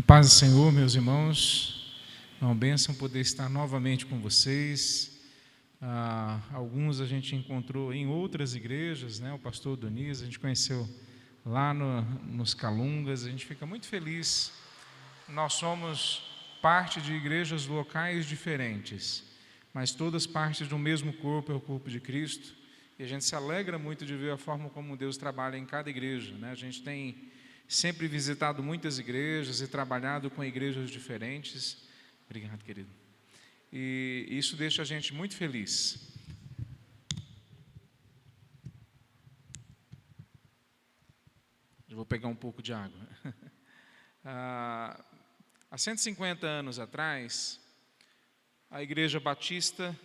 A paz do Senhor, meus irmãos. É uma bênção poder estar novamente com vocês. Alguns a gente encontrou em outras igrejas, né? O pastor Doniz, a gente conheceu lá nos Calungas. A gente fica muito feliz. Nós somos parte de igrejas locais diferentes, mas todas partes do mesmo corpo, é o corpo de Cristo. E a gente se alegra muito de ver a forma como Deus trabalha em cada igreja, né? A gente tem sempre visitado muitas igrejas e trabalhado com igrejas diferentes. Obrigado, querido. E isso deixa a gente muito feliz. Eu vou pegar um pouco de água. Há 150 anos atrás, a Igreja Batista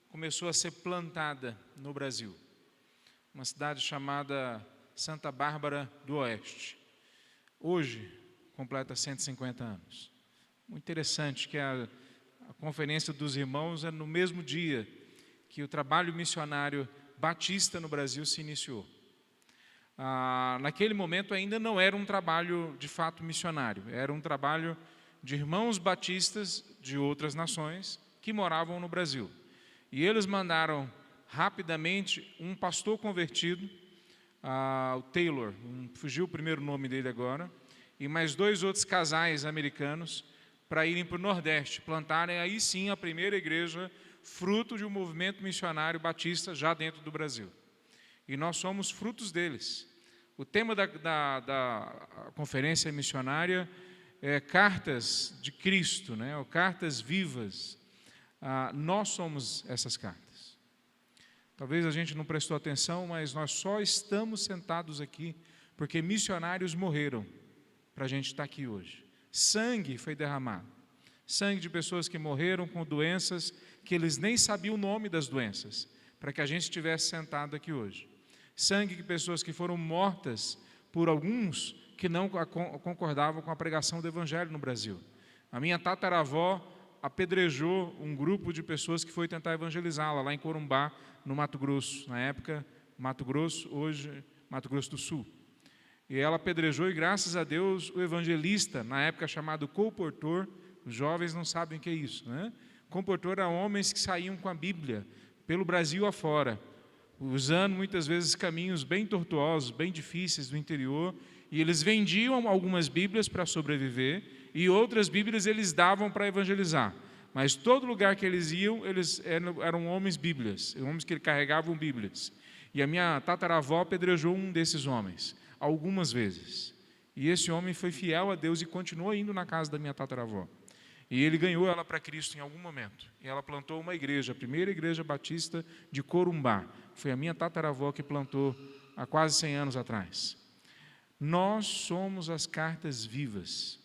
começou a ser plantada no Brasil. Uma cidade chamada Santa Bárbara do Oeste. Hoje, completa 150 anos. Muito interessante que a Conferência dos Irmãos é no mesmo dia que o trabalho missionário batista no Brasil se iniciou. Naquele momento ainda não era um trabalho de fato missionário, era um trabalho de irmãos batistas de outras nações que moravam no Brasil. E eles mandaram rapidamente um pastor convertido, o Taylor, fugiu o primeiro nome dele agora, e mais 2 outros casais americanos para irem para o Nordeste, plantarem aí sim a primeira igreja, fruto de um movimento missionário batista já dentro do Brasil. E nós somos frutos deles. O tema da conferência missionária é Cartas de Cristo, né? Ou Cartas Vivas. Nós somos essas cartas. Talvez a gente não prestou atenção, mas nós só estamos sentados aqui porque missionários morreram para a gente estar aqui hoje. Sangue foi derramado. Sangue de pessoas que morreram com doenças que eles nem sabiam o nome das doenças, para que a gente estivesse sentado aqui hoje. Sangue de pessoas que foram mortas por alguns que não concordavam com a pregação do Evangelho no Brasil. A minha tataravó apedrejou um grupo de pessoas que foi tentar evangelizá-la lá em Corumbá, no Mato Grosso. Na época, Mato Grosso, hoje Mato Grosso do Sul. E ela apedrejou e, graças a Deus, o evangelista, na época chamado comportor, os jovens não sabem o que é isso, né? Comportor eram homens que saíam com a Bíblia pelo Brasil afora, usando muitas vezes caminhos bem tortuosos, bem difíceis do interior, e eles vendiam algumas Bíblias para sobreviver, e outras Bíblias eles davam para evangelizar. Mas todo lugar que eles iam, eles eram homens Bíblias, homens que carregavam Bíblias. E a minha tataravó apedrejou um desses homens, algumas vezes. E esse homem foi fiel a Deus e continuou indo na casa da minha tataravó. E ele ganhou ela para Cristo em algum momento. E ela plantou uma igreja, a primeira igreja batista de Corumbá. Foi a minha tataravó que plantou há quase 100 anos atrás. Nós somos as cartas vivas.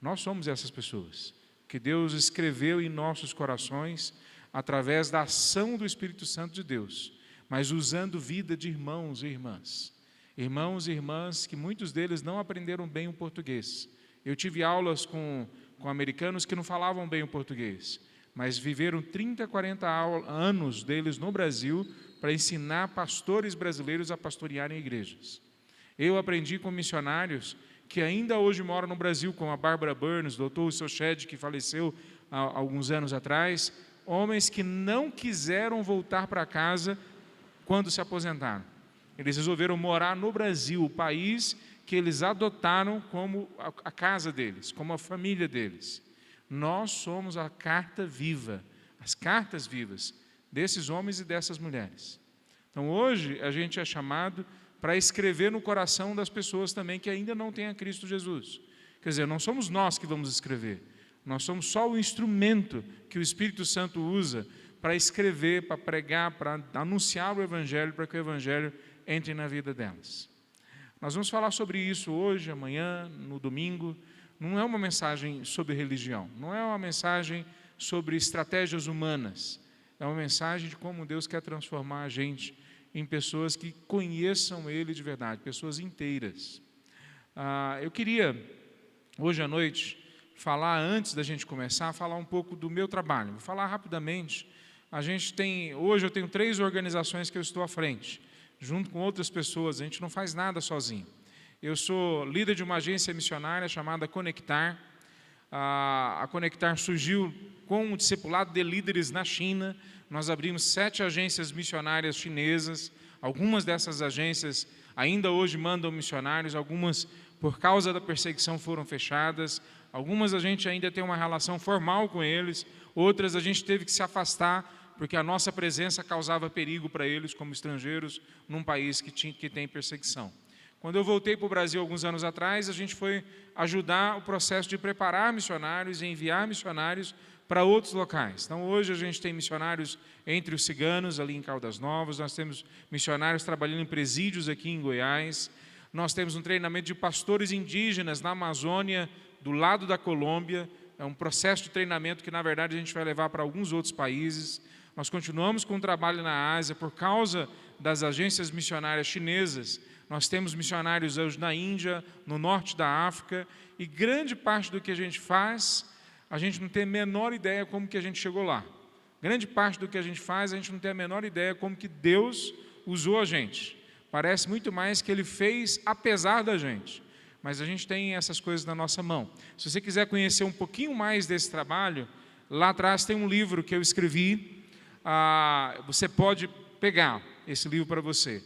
Nós somos essas pessoas que Deus escreveu em nossos corações através da ação do Espírito Santo de Deus, mas usando vida de irmãos e irmãs. Irmãos e irmãs que muitos deles não aprenderam bem o português. Eu tive aulas com americanos que não falavam bem o português, mas viveram 30, 40 anos deles no Brasil para ensinar pastores brasileiros a pastorearem igrejas. Eu aprendi com missionários que ainda hoje moram no Brasil, como a Bárbara Burns, o doutor Wilson Shedd, que faleceu há alguns anos atrás, homens que não quiseram voltar para casa quando se aposentaram. Eles resolveram morar no Brasil, o país que eles adotaram como a casa deles, como a família deles. Nós somos a carta viva, as cartas vivas desses homens e dessas mulheres. Então hoje a gente é chamado para escrever no coração das pessoas também que ainda não têm a Cristo Jesus. Quer dizer, não somos nós que vamos escrever, nós somos só o instrumento que o Espírito Santo usa para escrever, para pregar, para anunciar o Evangelho, para que o Evangelho entre na vida delas. Nós vamos falar sobre isso hoje, amanhã, no domingo. Não é uma mensagem sobre religião, não é uma mensagem sobre estratégias humanas, é uma mensagem de como Deus quer transformar a gente em pessoas que conheçam Ele de verdade, pessoas inteiras. Eu queria, hoje à noite, falar, antes da gente começar, falar um pouco do meu trabalho. Vou falar rapidamente. Hoje eu tenho 3 organizações que eu estou à frente, junto com outras pessoas, a gente não faz nada sozinho. Eu sou líder de uma agência missionária chamada Conectar. A Conectar surgiu com o discipulado de líderes na China. Nós abrimos 7 agências missionárias chinesas. Algumas dessas agências ainda hoje mandam missionários, algumas por causa da perseguição foram fechadas, algumas a gente ainda tem uma relação formal com eles, outras a gente teve que se afastar porque a nossa presença causava perigo para eles como estrangeiros num país que tem perseguição. Quando eu voltei para o Brasil alguns anos atrás, a gente foi ajudar o processo de preparar missionários e enviar missionários para outros locais. Então, hoje a gente tem missionários entre os ciganos, ali em Caldas Novas, nós temos missionários trabalhando em presídios aqui em Goiás, nós temos um treinamento de pastores indígenas na Amazônia, do lado da Colômbia, é um processo de treinamento que, na verdade, a gente vai levar para alguns outros países. Nós continuamos com o trabalho na Ásia, por causa das agências missionárias chinesas, nós temos missionários hoje na Índia, no norte da África, e grande parte do que a gente faz, a gente não tem a menor ideia como que a gente chegou lá. Grande parte do que a gente faz, a gente não tem a menor ideia como que Deus usou a gente. Parece muito mais que Ele fez apesar da gente. Mas a gente tem essas coisas na nossa mão. Se você quiser conhecer um pouquinho mais desse trabalho, lá atrás tem um livro que eu escrevi. Você pode pegar esse livro para você.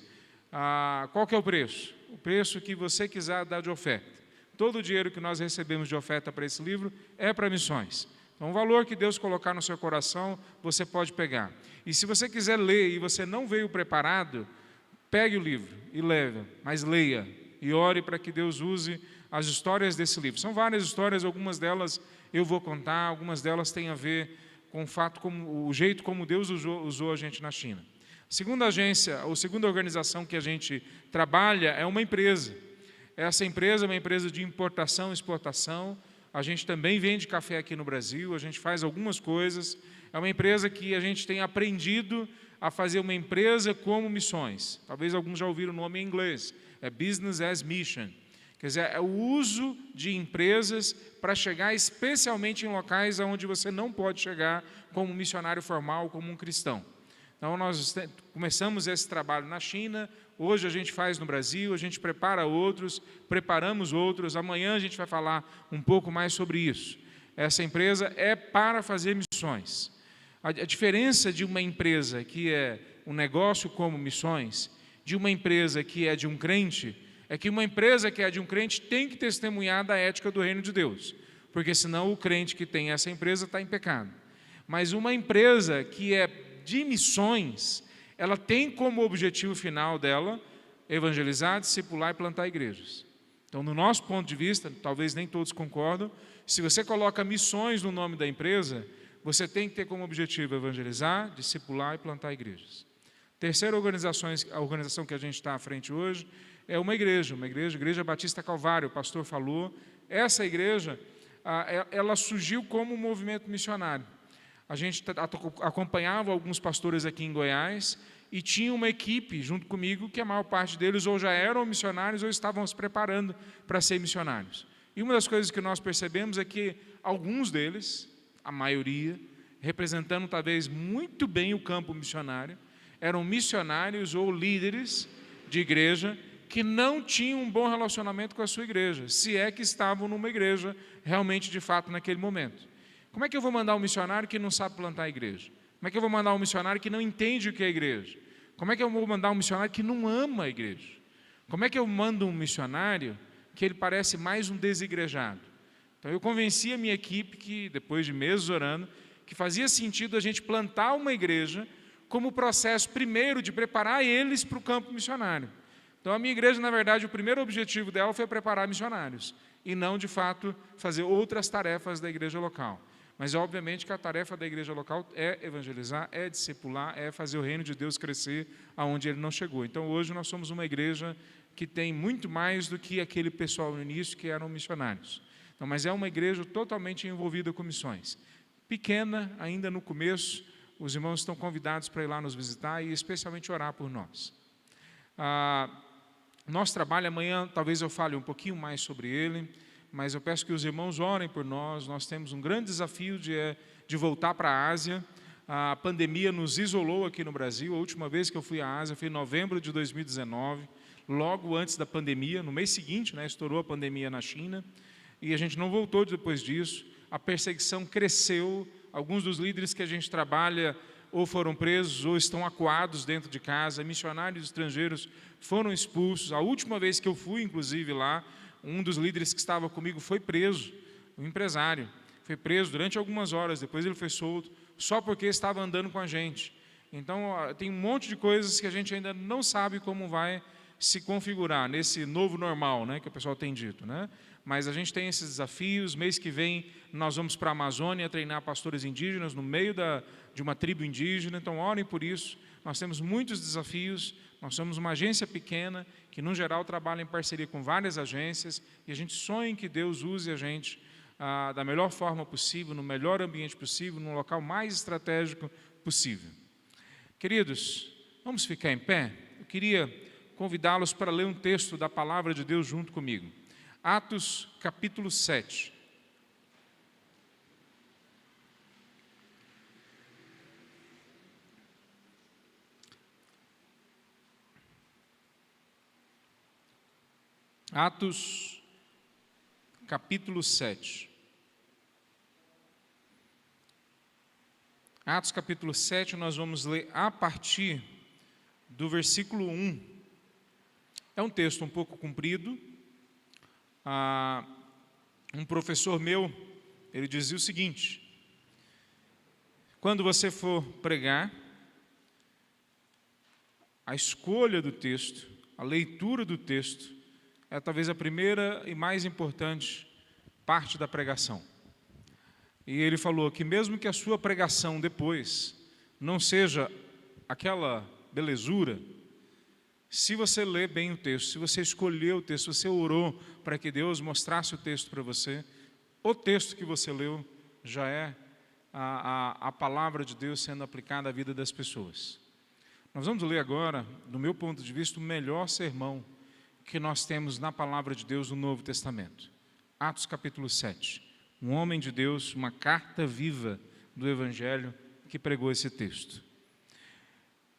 Qual que é o preço? O preço que você quiser dar de oferta. Todo o dinheiro que nós recebemos de oferta para esse livro é para missões. Então, o valor que Deus colocar no seu coração, você pode pegar. E se você quiser ler e você não veio preparado, pegue o livro e leve, mas leia e ore para que Deus use as histórias desse livro. São várias histórias, algumas delas eu vou contar, algumas delas têm a ver com o fato, o jeito como Deus usou a gente na China. A segunda agência, ou segunda organização que a gente trabalha é uma empresa. Essa empresa é uma empresa de importação e exportação. A gente também vende café aqui no Brasil, a gente faz algumas coisas. É uma empresa que a gente tem aprendido a fazer uma empresa como missões. Talvez alguns já ouviram o nome em inglês. É Business as Mission. Quer dizer, é o uso de empresas para chegar especialmente em locais onde você não pode chegar como um missionário formal, como um cristão. Então, nós começamos esse trabalho na China, hoje a gente faz no Brasil, a gente prepara outros, preparamos outros, amanhã a gente vai falar um pouco mais sobre isso. Essa empresa é para fazer missões. A diferença de uma empresa que é um negócio como missões, de uma empresa que é de um crente, é que uma empresa que é de um crente tem que testemunhar da ética do reino de Deus, porque senão o crente que tem essa empresa está em pecado. Mas uma empresa que é de missões, ela tem como objetivo final dela evangelizar, discipular e plantar igrejas. Então, no nosso ponto de vista, talvez nem todos concordam, se você coloca missões no nome da empresa, você tem que ter como objetivo evangelizar, discipular e plantar igrejas. Terceira organização que a gente está à frente hoje é uma igreja Batista Calvário, o pastor falou. Essa igreja, ela surgiu como um movimento missionário. A gente acompanhava alguns pastores aqui em Goiás e tinha uma equipe junto comigo que a maior parte deles ou já eram missionários ou estavam se preparando para ser missionários. E uma das coisas que nós percebemos é que alguns deles, a maioria, representando talvez muito bem o campo missionário, eram missionários ou líderes de igreja que não tinham um bom relacionamento com a sua igreja, se é que estavam numa igreja realmente de fato naquele momento. Como é que eu vou mandar um missionário que não sabe plantar a igreja? Como é que eu vou mandar um missionário que não entende o que é a igreja? Como é que eu vou mandar um missionário que não ama a igreja? Como é que eu mando um missionário que ele parece mais um desigrejado? Então eu convenci a minha equipe que, depois de meses orando, que fazia sentido a gente plantar uma igreja como processo primeiro de preparar eles para o campo missionário. Então a minha igreja, na verdade, o primeiro objetivo dela foi preparar missionários e não, de fato, fazer outras tarefas da igreja local. Mas, obviamente, que a tarefa da igreja local é evangelizar, é discipular, é fazer o reino de Deus crescer aonde ele não chegou. Então, hoje, nós somos uma igreja que tem muito mais do que aquele pessoal no início que eram missionários. Então, mas é uma igreja totalmente envolvida com missões. Pequena, ainda no começo, os irmãos estão convidados para ir lá nos visitar e especialmente orar por nós. Nosso trabalho amanhã, talvez eu fale um pouquinho mais sobre ele, mas eu peço que os irmãos orem por nós. Nós temos um grande desafio de voltar para a Ásia. A pandemia nos isolou aqui no Brasil. A última vez que eu fui à Ásia foi em novembro de 2019, logo antes da pandemia, no mês seguinte, estourou a pandemia na China, e a gente não voltou depois disso. a perseguição cresceu. Alguns dos líderes que a gente trabalha ou foram presos ou estão acuados dentro de casa, missionários estrangeiros foram expulsos. A última vez que eu fui, inclusive, lá, um dos líderes que estava comigo foi preso, um empresário. Foi preso durante algumas horas, depois ele foi solto, só porque estava andando com a gente. Então, tem um monte de coisas que a gente ainda não sabe como vai se configurar nesse novo normal, né, que o pessoal tem dito, né? Mas a gente tem esses desafios. Mês que vem nós vamos para a Amazônia treinar pastores indígenas no meio de uma tribo indígena, então orem por isso. Nós temos muitos desafios, nós somos uma agência pequena, que no geral trabalha em parceria com várias agências, e a gente sonha que Deus use a gente da melhor forma possível, no melhor ambiente possível, no local mais estratégico possível. Queridos, vamos ficar em pé? Eu queria convidá-los para ler um texto da Palavra de Deus junto comigo. Atos, capítulo 7. Atos, capítulo 7. Atos, capítulo 7, nós vamos ler a partir do versículo 1. É um texto um pouco comprido. Um professor meu, ele dizia o seguinte: quando você for pregar, a escolha do texto, a leitura do texto, é talvez a primeira e mais importante parte da pregação. E ele falou que mesmo que a sua pregação depois não seja aquela belezura, se você ler bem o texto, se você escolheu o texto, se você orou para que Deus mostrasse o texto para você, o texto que você leu já é a palavra de Deus sendo aplicada à vida das pessoas. Nós vamos ler agora, do meu ponto de vista, o melhor sermão que nós temos na palavra de Deus no Novo Testamento. Atos capítulo 7. Um homem de Deus, uma carta viva do Evangelho que pregou esse texto.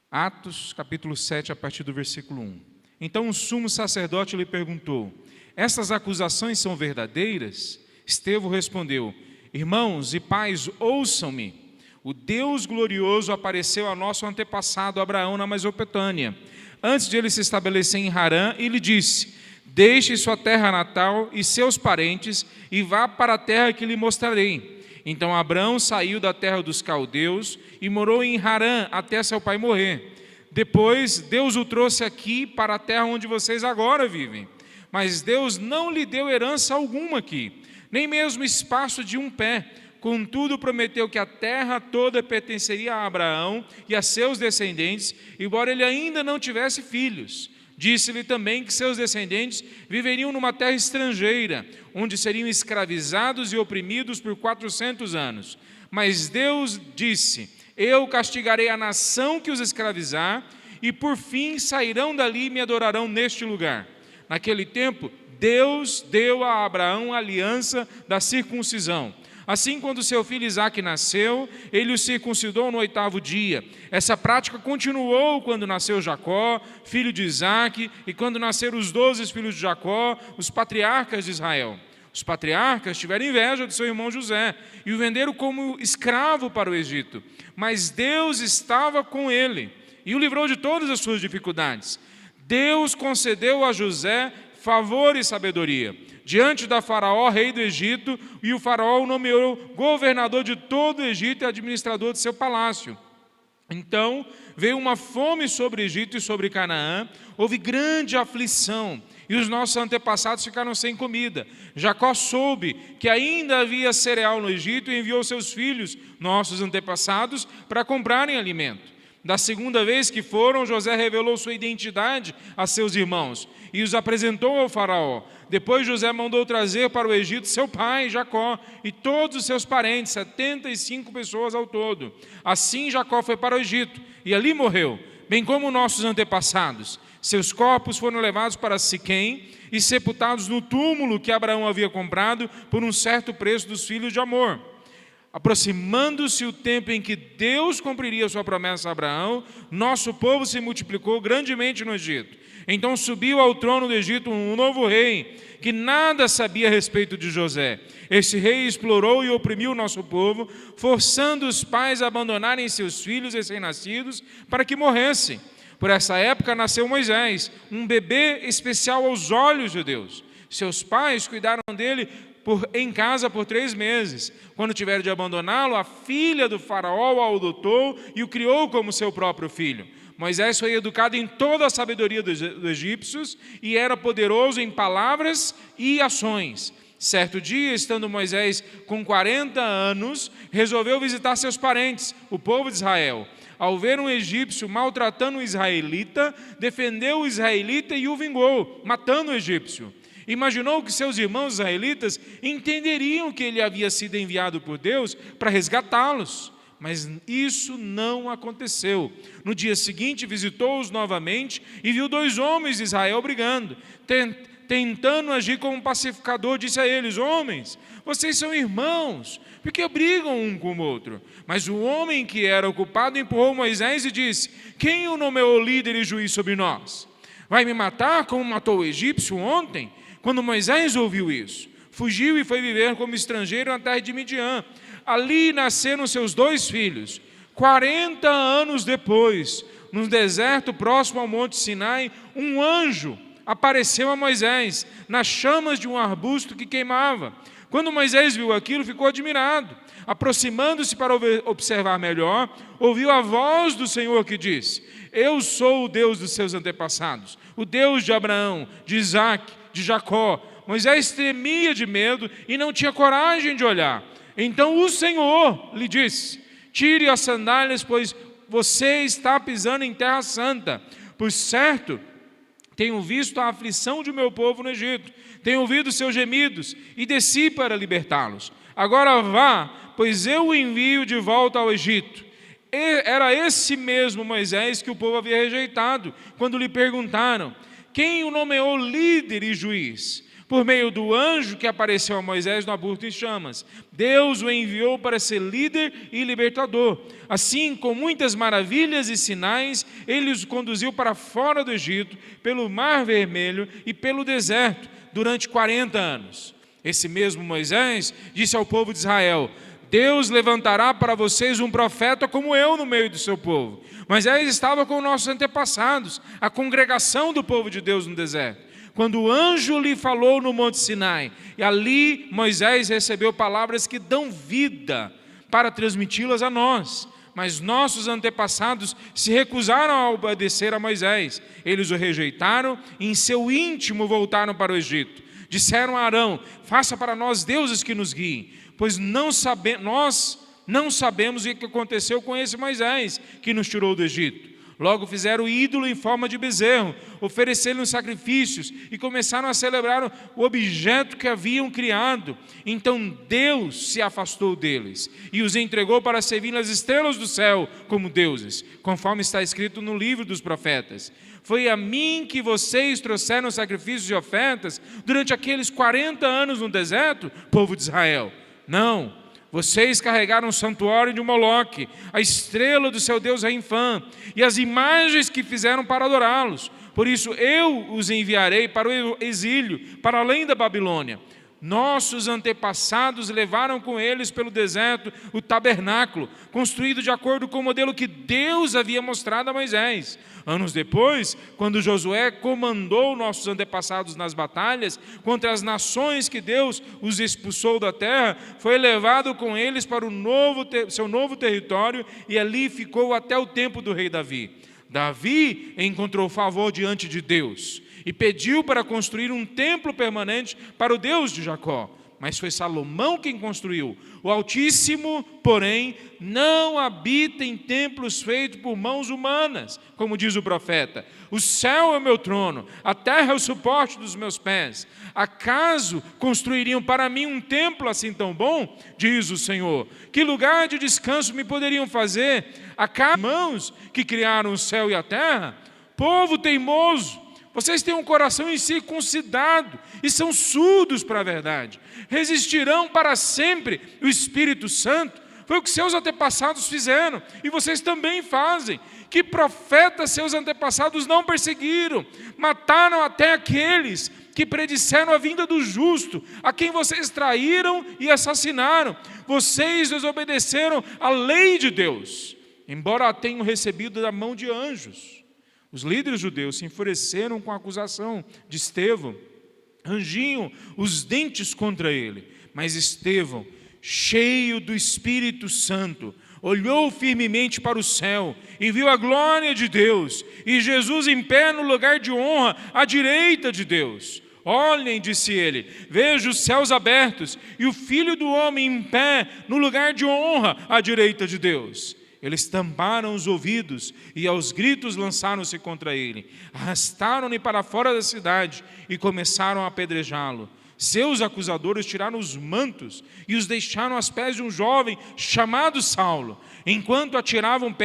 Atos capítulo 7, a partir do versículo 1. Então o sumo sacerdote lhe perguntou: estas acusações são verdadeiras? Estevão respondeu: irmãos e pais, ouçam-me. O Deus glorioso apareceu a nosso antepassado Abraão na Mesopotâmia, antes de ele se estabelecer em Harã, e lhe disse: deixe sua terra natal e seus parentes e vá para a terra que lhe mostrarei. Então Abraão saiu da terra dos caldeus e morou em Harã até seu pai morrer. Depois Deus o trouxe aqui para a terra onde vocês agora vivem. Mas Deus não lhe deu herança alguma aqui, nem mesmo espaço de um pé. Contudo, prometeu que a terra toda pertenceria a Abraão e a seus descendentes, embora ele ainda não tivesse filhos. Disse-lhe também que seus descendentes viveriam numa terra estrangeira, onde seriam escravizados e oprimidos por 400 anos. Mas Deus disse: eu castigarei a nação que os escravizar, e por fim sairão dali e me adorarão neste lugar. Naquele tempo, Deus deu a Abraão a aliança da circuncisão. Assim, quando seu filho Isaque nasceu, ele o circuncidou no 8º dia. Essa prática continuou quando nasceu Jacó, filho de Isaque, e quando nasceram os 12 filhos de Jacó, os patriarcas de Israel. Os patriarcas tiveram inveja de seu irmão José e o venderam como escravo para o Egito. Mas Deus estava com ele e o livrou de todas as suas dificuldades. Deus concedeu a José favor e sabedoria diante da Faraó, rei do Egito, e o Faraó o nomeou governador de todo o Egito e administrador de seu palácio. Então veio uma fome sobre o Egito e sobre Canaã, houve grande aflição, e os nossos antepassados ficaram sem comida. Jacó soube que ainda havia cereal no Egito e enviou seus filhos, nossos antepassados, para comprarem alimento. Da segunda vez que foram, José revelou sua identidade a seus irmãos e os apresentou ao faraó. Depois José mandou trazer para o Egito seu pai, Jacó, e todos os seus parentes, 75 pessoas ao todo. Assim Jacó foi para o Egito e ali morreu, bem como nossos antepassados. Seus corpos foram levados para Siquém e sepultados no túmulo que Abraão havia comprado por um certo preço dos filhos de Amor. Aproximando-se o tempo em que Deus cumpriria sua promessa a Abraão, nosso povo se multiplicou grandemente no Egito. Então subiu ao trono do Egito um novo rei, que nada sabia a respeito de José. Esse rei explorou e oprimiu o nosso povo, forçando os pais a abandonarem seus filhos recém-nascidos para que morressem. Por essa época nasceu Moisés, um bebê especial aos olhos de Deus. Seus pais cuidaram dele em casa por 3 meses. Quando tiveram de abandoná-lo, a filha do faraó o adotou e o criou como seu próprio filho. Moisés foi educado em toda a sabedoria dos egípcios e era poderoso em palavras e ações. Certo dia, estando Moisés com 40 anos, resolveu visitar seus parentes, o povo de Israel. Ao ver um egípcio maltratando um israelita, defendeu o israelita e o vingou, matando o egípcio. Imaginou que seus irmãos israelitas entenderiam que ele havia sido enviado por Deus para resgatá-los. Mas isso não aconteceu. No dia seguinte, visitou-os novamente e viu 2 homens de Israel brigando. Tentando agir como um pacificador, disse a eles: homens, vocês são irmãos, por que brigam um com o outro? Mas o homem que era ocupado empurrou Moisés e disse: quem o nomeou líder e juiz sobre nós? Vai me matar como matou o egípcio ontem? Quando Moisés ouviu isso, fugiu e foi viver como estrangeiro na terra de Midian. Ali nasceram seus 2 filhos. 40 anos depois, no deserto próximo ao monte Sinai, um anjo apareceu a Moisés nas chamas de um arbusto que queimava. Quando Moisés viu aquilo, ficou admirado. Aproximando-se para observar melhor, ouviu a voz do Senhor que disse: eu sou o Deus dos seus antepassados, o Deus de Abraão, de Isaque, de Jacó. Moisés tremia de medo e não tinha coragem de olhar. Então o Senhor lhe disse: tire as sandálias, pois você está pisando em terra santa. Por certo, tenho visto a aflição de meu povo no Egito, tenho ouvido seus gemidos e desci para libertá-los. Agora vá, pois eu o envio de volta ao Egito. Era esse mesmo Moisés que o povo havia rejeitado, quando lhe perguntaram: quem o nomeou líder e juiz? Por meio do anjo que apareceu a Moisés no arbusto em chamas, Deus o enviou para ser líder e libertador. Assim, com muitas maravilhas e sinais, ele os conduziu para fora do Egito, pelo Mar Vermelho e pelo deserto, durante 40 anos. Esse mesmo Moisés disse ao povo de Israel: Deus levantará para vocês um profeta como eu no meio do seu povo. Moisés estava com nossos antepassados, a congregação do povo de Deus no deserto, quando o anjo lhe falou no Monte Sinai. E ali Moisés recebeu palavras que dão vida para transmiti-las a nós. Mas nossos antepassados se recusaram a obedecer a Moisés. Eles o rejeitaram e em seu íntimo voltaram para o Egito. Disseram a Arão: faça para nós deuses que nos guiem, pois nós não sabemos o que aconteceu com esse Moisés que nos tirou do Egito. Logo fizeram o ídolo em forma de bezerro, ofereceram sacrifícios e começaram a celebrar o objeto que haviam criado. Então Deus se afastou deles e os entregou para servir as estrelas do céu como deuses, conforme está escrito no livro dos profetas. Foi a mim que vocês trouxeram sacrifícios e ofertas durante aqueles 40 anos no deserto, povo de Israel? Não. Vocês carregaram o santuário de Moloque, a estrela do seu deus Renfã, e as imagens que fizeram para adorá-los. Por isso eu os enviarei para o exílio, para além da Babilônia. Nossos antepassados levaram com eles pelo deserto o tabernáculo, construído de acordo com o modelo que Deus havia mostrado a Moisés. Anos depois, quando Josué comandou nossos antepassados nas batalhas contra as nações que Deus os expulsou da terra, foi levado com eles para seu novo território e ali ficou até o tempo do rei Davi. Davi encontrou favor diante de Deus e pediu para construir um templo permanente para o Deus de Jacó. Mas foi Salomão quem construiu. O Altíssimo, porém, não habita em templos feitos por mãos humanas, como diz o profeta. O céu é o meu trono, a terra é o suporte dos meus pés. Acaso construiriam para mim um templo assim tão bom? Diz o Senhor. Que lugar de descanso me poderiam fazer? Acaso mãos que criaram o céu e a terra? Povo teimoso! Vocês têm um coração incircuncidado e são surdos para a verdade. Resistirão para sempre o Espírito Santo? Foi o que seus antepassados fizeram e vocês também fazem. Que profetas seus antepassados não perseguiram? Mataram até aqueles que predisseram a vinda do justo, a quem vocês traíram e assassinaram. Vocês desobedeceram à lei de Deus, embora a tenham recebido da mão de anjos. Os líderes judeus se enfureceram com a acusação de Estevão, rangiam os dentes contra ele. Mas Estevão, cheio do Espírito Santo, olhou firmemente para o céu e viu a glória de Deus e Jesus em pé no lugar de honra à direita de Deus. Olhem, disse ele, vejo os céus abertos e o Filho do Homem em pé no lugar de honra à direita de Deus. Eles tamparam os ouvidos e aos gritos lançaram-se contra ele. Arrastaram-no para fora da cidade e começaram a apedrejá-lo. Seus acusadores tiraram os mantos e os deixaram aos pés de um jovem chamado Saulo. Enquanto atiravam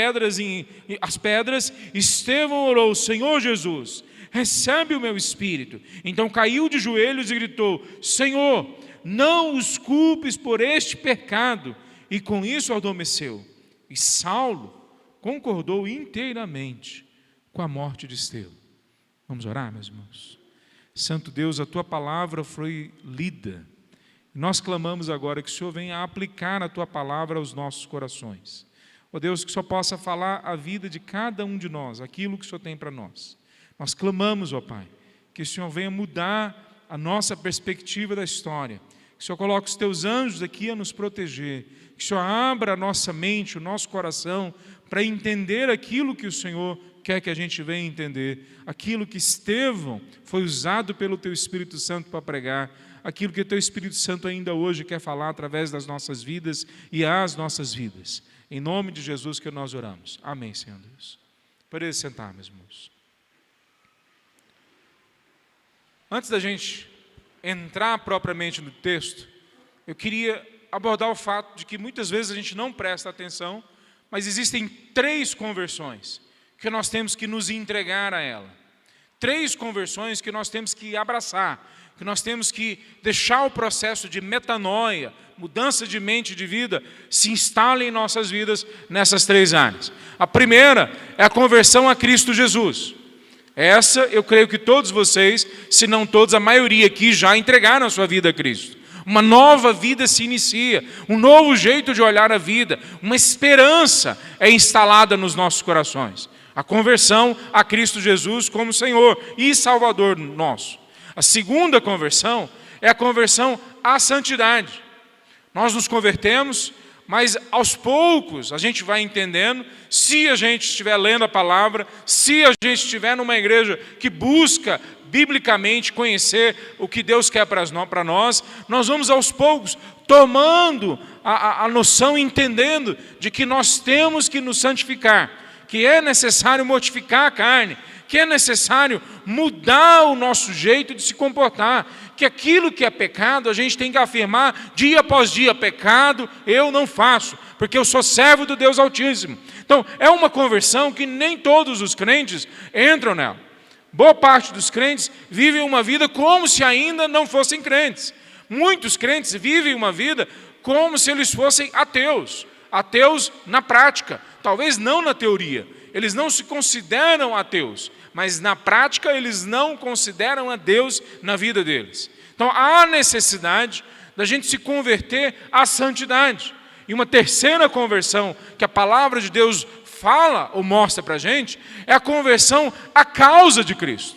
as pedras, Estevão orou: Senhor Jesus, recebe o meu espírito. Então caiu de joelhos e gritou: Senhor, não os culpes por este pecado. E com isso adormeceu. E Saulo concordou inteiramente com a morte de Estevão. Vamos orar, meus irmãos? Santo Deus, a Tua palavra foi lida. Nós clamamos agora que o Senhor venha aplicar a Tua palavra aos nossos corações. Ó Deus, que o Senhor possa falar a vida de cada um de nós, aquilo que o Senhor tem para nós. Nós clamamos, ó Pai, que o Senhor venha mudar a nossa perspectiva da história. Que o Senhor coloque os Teus anjos aqui a nos proteger. Que o Senhor abra a nossa mente, o nosso coração, para entender aquilo que o Senhor quer que a gente venha entender. Aquilo que Estevão foi usado pelo Teu Espírito Santo para pregar. Aquilo que o Teu Espírito Santo ainda hoje quer falar através das nossas vidas e às nossas vidas. Em nome de Jesus que nós oramos. Amém, Senhor Deus. Pode sentar, meus irmãos. Antes da gente entrar propriamente no texto, eu queria abordar o fato de que muitas vezes a gente não presta atenção, mas existem 3 conversões que nós temos que nos entregar a ela. 3 conversões que nós temos que abraçar, que nós temos que deixar o processo de metanoia, mudança de mente e de vida, se instale em nossas vidas nessas 3 áreas. A primeira é a conversão a Cristo Jesus. Essa, eu creio que todos vocês, se não todos, a maioria aqui já entregaram a sua vida a Cristo. Uma nova vida se inicia, um novo jeito de olhar a vida, uma esperança é instalada nos nossos corações. A conversão a Cristo Jesus como Senhor e Salvador nosso. A segunda conversão é a conversão à santidade. Nós nos convertemos, mas aos poucos a gente vai entendendo, se a gente estiver lendo a palavra, se a gente estiver numa igreja que busca biblicamente conhecer o que Deus quer para nós, nós vamos aos poucos tomando a noção, entendendo de que nós temos que nos santificar, que é necessário mortificar a carne, que é necessário mudar o nosso jeito de se comportar, que aquilo que é pecado a gente tem que afirmar dia após dia: pecado eu não faço, porque eu sou servo do Deus Altíssimo. Então é uma conversão que nem todos os crentes entram nela. Boa parte dos crentes vivem uma vida como se ainda não fossem crentes. Muitos crentes vivem uma vida como se eles fossem ateus. Ateus na prática, talvez não na teoria. Eles não se consideram ateus, mas na prática eles não consideram a Deus na vida deles. Então há necessidade da gente se converter à santidade. E uma terceira conversão que a palavra de Deus fala ou mostra para a gente é a conversão à causa de Cristo.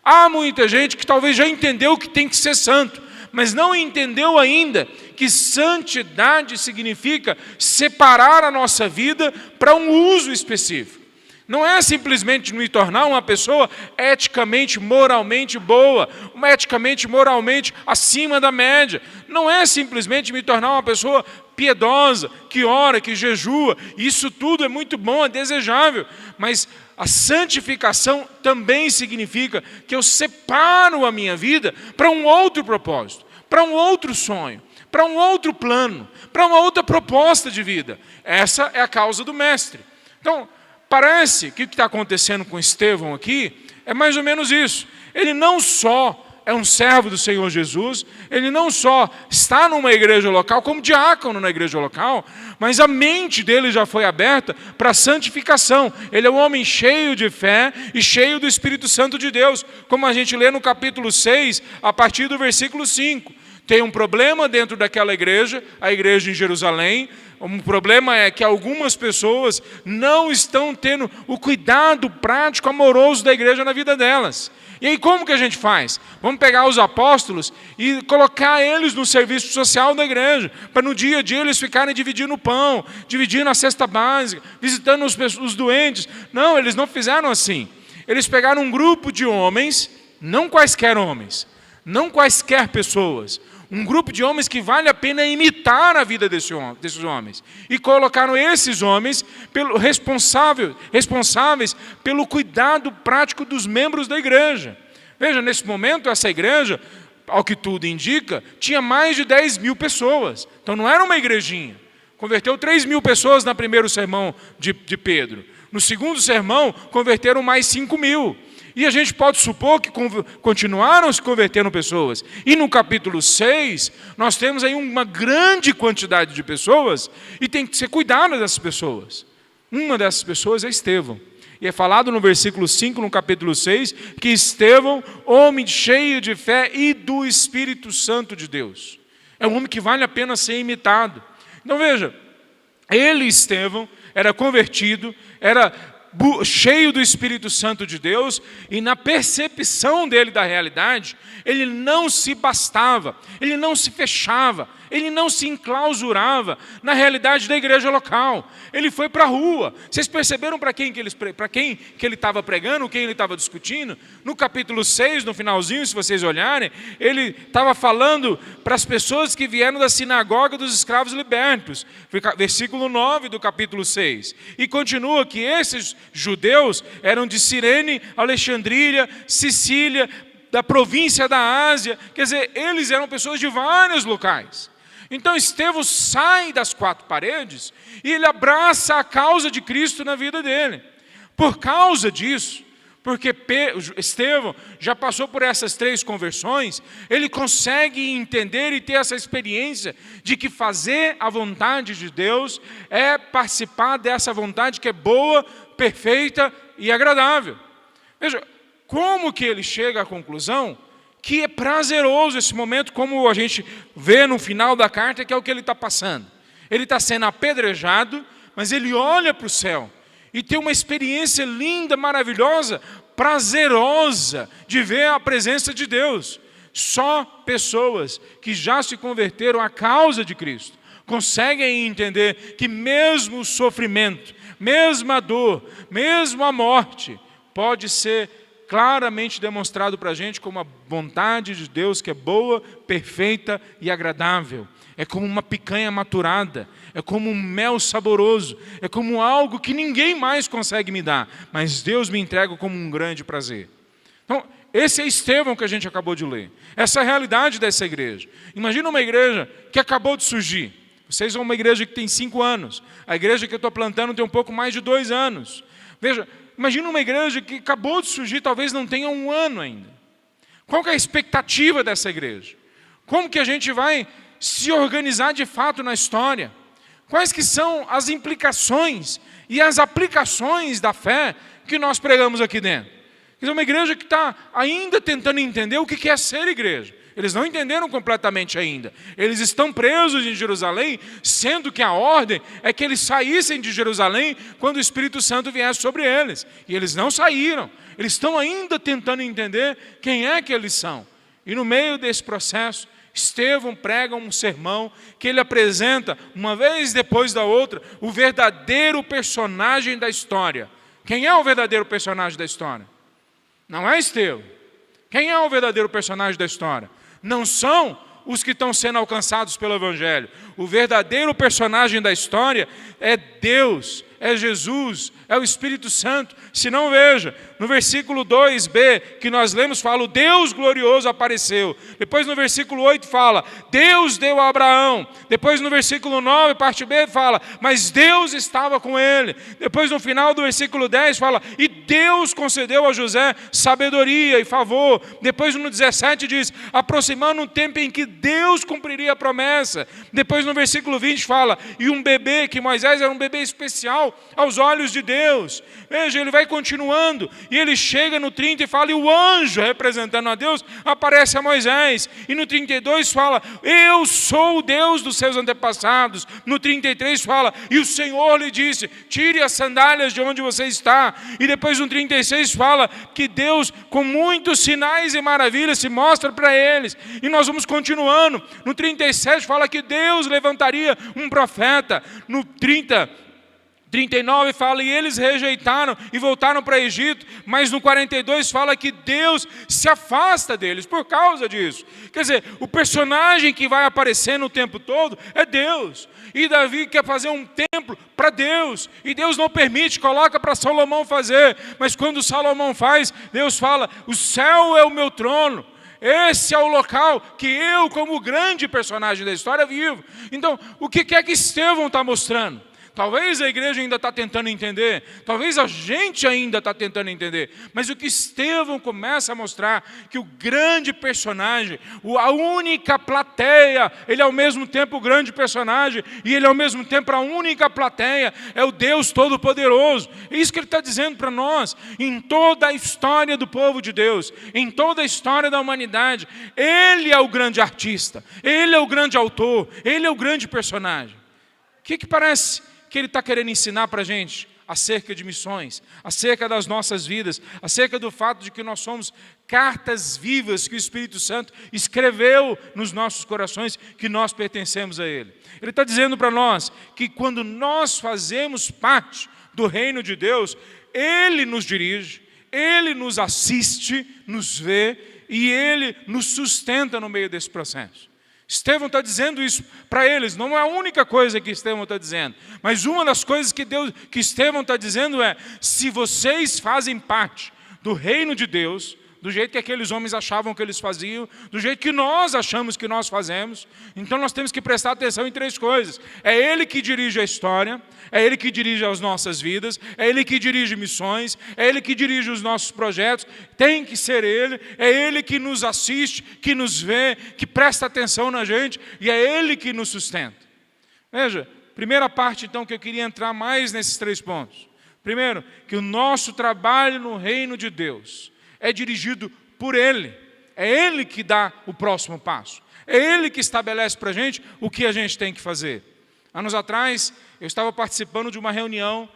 Há muita gente que talvez já entendeu que tem que ser santo, mas não entendeu ainda que santidade significa separar a nossa vida para um uso específico. Não é simplesmente me tornar uma pessoa eticamente, moralmente boa, eticamente, moralmente acima da média. Não é simplesmente me tornar uma pessoa piedosa, que ora, que jejua. Isso tudo é muito bom, é desejável. Mas a santificação também significa que eu separo a minha vida para um outro propósito, para um outro sonho, para um outro plano, para uma outra proposta de vida. Essa é a causa do mestre. Então, parece que o que está acontecendo com Estevão aqui é mais ou menos isso. Ele não só é um servo do Senhor Jesus, ele não só está numa igreja local, como diácono na igreja local, mas a mente dele já foi aberta para a santificação. Ele é um homem cheio de fé e cheio do Espírito Santo de Deus, como a gente lê no capítulo 6, a partir do versículo 5. Tem um problema dentro daquela igreja, a igreja em Jerusalém. Um problema é que algumas pessoas não estão tendo o cuidado prático, amoroso da igreja na vida delas. E aí como que a gente faz? Vamos pegar os apóstolos e colocar eles no serviço social da igreja, para no dia a dia eles ficarem dividindo o pão, dividindo a cesta básica, visitando os doentes. Não, eles não fizeram assim. Eles pegaram um grupo de homens, não quaisquer pessoas, um grupo de homens que vale a pena imitar a vida desses homens. E colocaram esses homens responsáveis pelo cuidado prático dos membros da igreja. Veja, nesse momento, essa igreja, ao que tudo indica, tinha mais de 10 mil pessoas. Então não era uma igrejinha. Converteu 3 mil pessoas no primeiro sermão de Pedro. No segundo sermão, converteram mais 5 mil. E a gente pode supor que continuaram se convertendo pessoas. E no capítulo 6, nós temos aí uma grande quantidade de pessoas e tem que ser cuidado dessas pessoas. Uma dessas pessoas é Estevão. E é falado no versículo 5, no capítulo 6, que Estevão, homem cheio de fé e do Espírito Santo de Deus. É um homem que vale a pena ser imitado. Então veja, ele, Estevão, era convertido, era cheio do Espírito Santo de Deus, e na percepção dele da realidade, ele não se bastava, ele não se fechava, ele não se enclausurava na realidade da igreja local. Ele foi para a rua. Vocês perceberam para quem que ele estava pregando, quem ele estava discutindo? No capítulo 6, no finalzinho, se vocês olharem, ele estava falando para as pessoas que vieram da sinagoga dos escravos libertos, versículo 9 do capítulo 6. E continua que esses judeus eram de Cirene, Alexandria, Sicília, da província da Ásia. Quer dizer, eles eram pessoas de vários locais. Então Estevão sai das quatro paredes e ele abraça a causa de Cristo na vida dele. Por causa disso, porque Estevão já passou por essas 3 conversões, ele consegue entender e ter essa experiência de que fazer a vontade de Deus é participar dessa vontade que é boa, perfeita e agradável. Veja, como que ele chega à conclusão que é prazeroso esse momento, como a gente vê no final da carta, que é o que ele está passando. Ele está sendo apedrejado, mas ele olha para o céu e tem uma experiência linda, maravilhosa, prazerosa de ver a presença de Deus. Só pessoas que já se converteram à causa de Cristo conseguem entender que mesmo o sofrimento, mesmo a dor, mesmo a morte, pode ser claramente demonstrado para a gente como a vontade de Deus que é boa, perfeita e agradável. É como uma picanha maturada, é como um mel saboroso, é como algo que ninguém mais consegue me dar, mas Deus me entrega como um grande prazer. Então, esse é Estevão que a gente acabou de ler. Essa é a realidade dessa igreja. Imagina uma igreja que acabou de surgir. Vocês são uma igreja que tem 5 anos. A igreja que eu estou plantando tem um pouco mais de 2 anos. Veja, imagina uma igreja que acabou de surgir, talvez não tenha 1 ano ainda. Qual que é a expectativa dessa igreja? Como que a gente vai se organizar de fato na história? Quais que são as implicações e as aplicações da fé que nós pregamos aqui dentro? É uma igreja que está ainda tentando entender o que é ser igreja. Eles não entenderam completamente ainda. Eles estão presos em Jerusalém, sendo que a ordem é que eles saíssem de Jerusalém quando o Espírito Santo viesse sobre eles. E eles não saíram. Eles estão ainda tentando entender quem é que eles são. E no meio desse processo, Estevão prega um sermão que ele apresenta, uma vez depois da outra, o verdadeiro personagem da história. Quem é o verdadeiro personagem da história? Não é Estevão. Quem é o verdadeiro personagem da história? Não são os que estão sendo alcançados pelo Evangelho. O verdadeiro personagem da história é Deus, é Jesus, é o Espírito Santo. Se não, veja, no versículo 2b, que nós lemos, fala, o Deus glorioso apareceu. Depois no versículo 8 fala, Deus deu a Abraão. Depois no versículo 9, parte B, fala, mas Deus estava com ele. Depois no final do versículo 10 fala, e Deus concedeu a José sabedoria e favor. Depois no 17 diz, aproximando um tempo em que Deus cumpriria a promessa. Depois no versículo 20 fala, e um bebê, que Moisés era um bebê especial aos olhos de Deus. Veja, ele vai continuando, e ele chega no 30 e fala, e o anjo, representando a Deus, aparece a Moisés. E no 32 fala, eu sou o Deus dos seus antepassados. No 33 fala, e o Senhor lhe disse, tire as sandálias de onde você está. E depois no 36 fala que Deus, com muitos sinais e maravilhas, se mostra para eles. E nós vamos continuando. No 37 fala que Deus levantaria um profeta. No 39 fala, e eles rejeitaram e voltaram para Egito, mas no 42 fala que Deus se afasta deles por causa disso. Quer dizer, o personagem que vai aparecendo o tempo todo é Deus. E Davi quer fazer um templo para Deus, e Deus não permite, coloca para Salomão fazer, mas quando Salomão faz, Deus fala, o céu é o meu trono. Esse é o local que eu, como grande personagem da história, vivo. Então, o que é que Estevão está mostrando? Talvez a igreja ainda está tentando entender, talvez a gente ainda está tentando entender, mas o que Estevão começa a mostrar, que o grande personagem, a única plateia, ele é ao mesmo tempo o grande personagem, e ele é ao mesmo tempo a única plateia, é o Deus Todo-Poderoso. É isso que ele está dizendo para nós, em toda a história do povo de Deus, em toda a história da humanidade, ele é o grande artista, ele é o grande autor, ele é o grande personagem. O que parece que ele está querendo ensinar para a gente acerca de missões, acerca das nossas vidas, acerca do fato de que nós somos cartas vivas que o Espírito Santo escreveu nos nossos corações, que nós pertencemos a Ele. Ele está dizendo para nós que quando nós fazemos parte do reino de Deus, Ele nos dirige, Ele nos assiste, nos vê e Ele nos sustenta no meio desse processo. Estevão está dizendo isso para eles, não é a única coisa que Estevão está dizendo, mas uma das coisas que Estevão está dizendo é, se vocês fazem parte do reino de Deus, do jeito que aqueles homens achavam que eles faziam, do jeito que nós achamos que nós fazemos, então nós temos que prestar atenção em três coisas. É Ele que dirige a história, é Ele que dirige as nossas vidas, é Ele que dirige missões, é Ele que dirige os nossos projetos, tem que ser Ele, é Ele que nos assiste, que nos vê, que presta atenção na gente, e é Ele que nos sustenta. Veja, primeira parte então que eu queria entrar mais nesses três pontos. Primeiro, que o nosso trabalho no reino de Deus é dirigido por Ele. É Ele que dá o próximo passo. É Ele que estabelece para a gente o que a gente tem que fazer. Anos atrás, eu estava participando de uma reunião,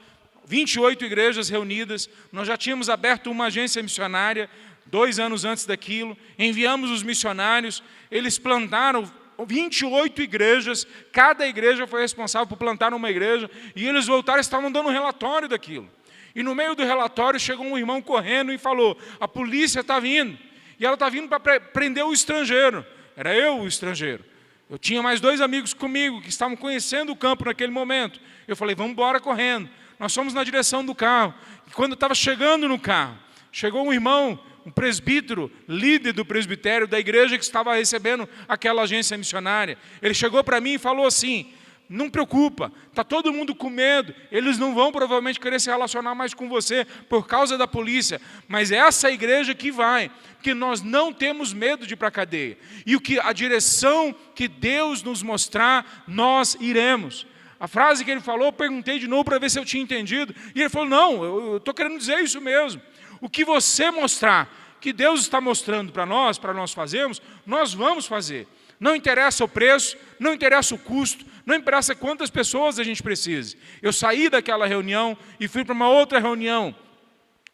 28 igrejas reunidas, nós já tínhamos aberto uma agência missionária, 2 anos antes daquilo, enviamos os missionários, eles plantaram 28 igrejas, cada igreja foi responsável por plantar uma igreja, e eles voltaram e estavam dando um relatório daquilo. E no meio do relatório chegou um irmão correndo e falou, a polícia está vindo, e ela está vindo para prender o estrangeiro. Era eu o estrangeiro. Eu tinha mais 2 amigos comigo, que estavam conhecendo o campo naquele momento. Eu falei, vamos embora correndo. Nós fomos na direção do carro. E quando eu estava chegando no carro, chegou um irmão, um presbítero, líder do presbitério da igreja que estava recebendo aquela agência missionária. Ele chegou para mim e falou assim, não preocupa, está todo mundo com medo, eles não vão provavelmente querer se relacionar mais com você por causa da polícia, mas é essa igreja que vai, porque nós não temos medo de ir para a cadeia. E a direção que Deus nos mostrar, nós iremos. A frase que ele falou, eu perguntei de novo para ver se eu tinha entendido, e ele falou, não, eu estou querendo dizer isso mesmo. O que você mostrar, que Deus está mostrando para nós fazermos, nós vamos fazer. Não interessa o preço, não interessa o custo, não interessa quantas pessoas a gente precisa. Eu saí daquela reunião e fui para uma outra reunião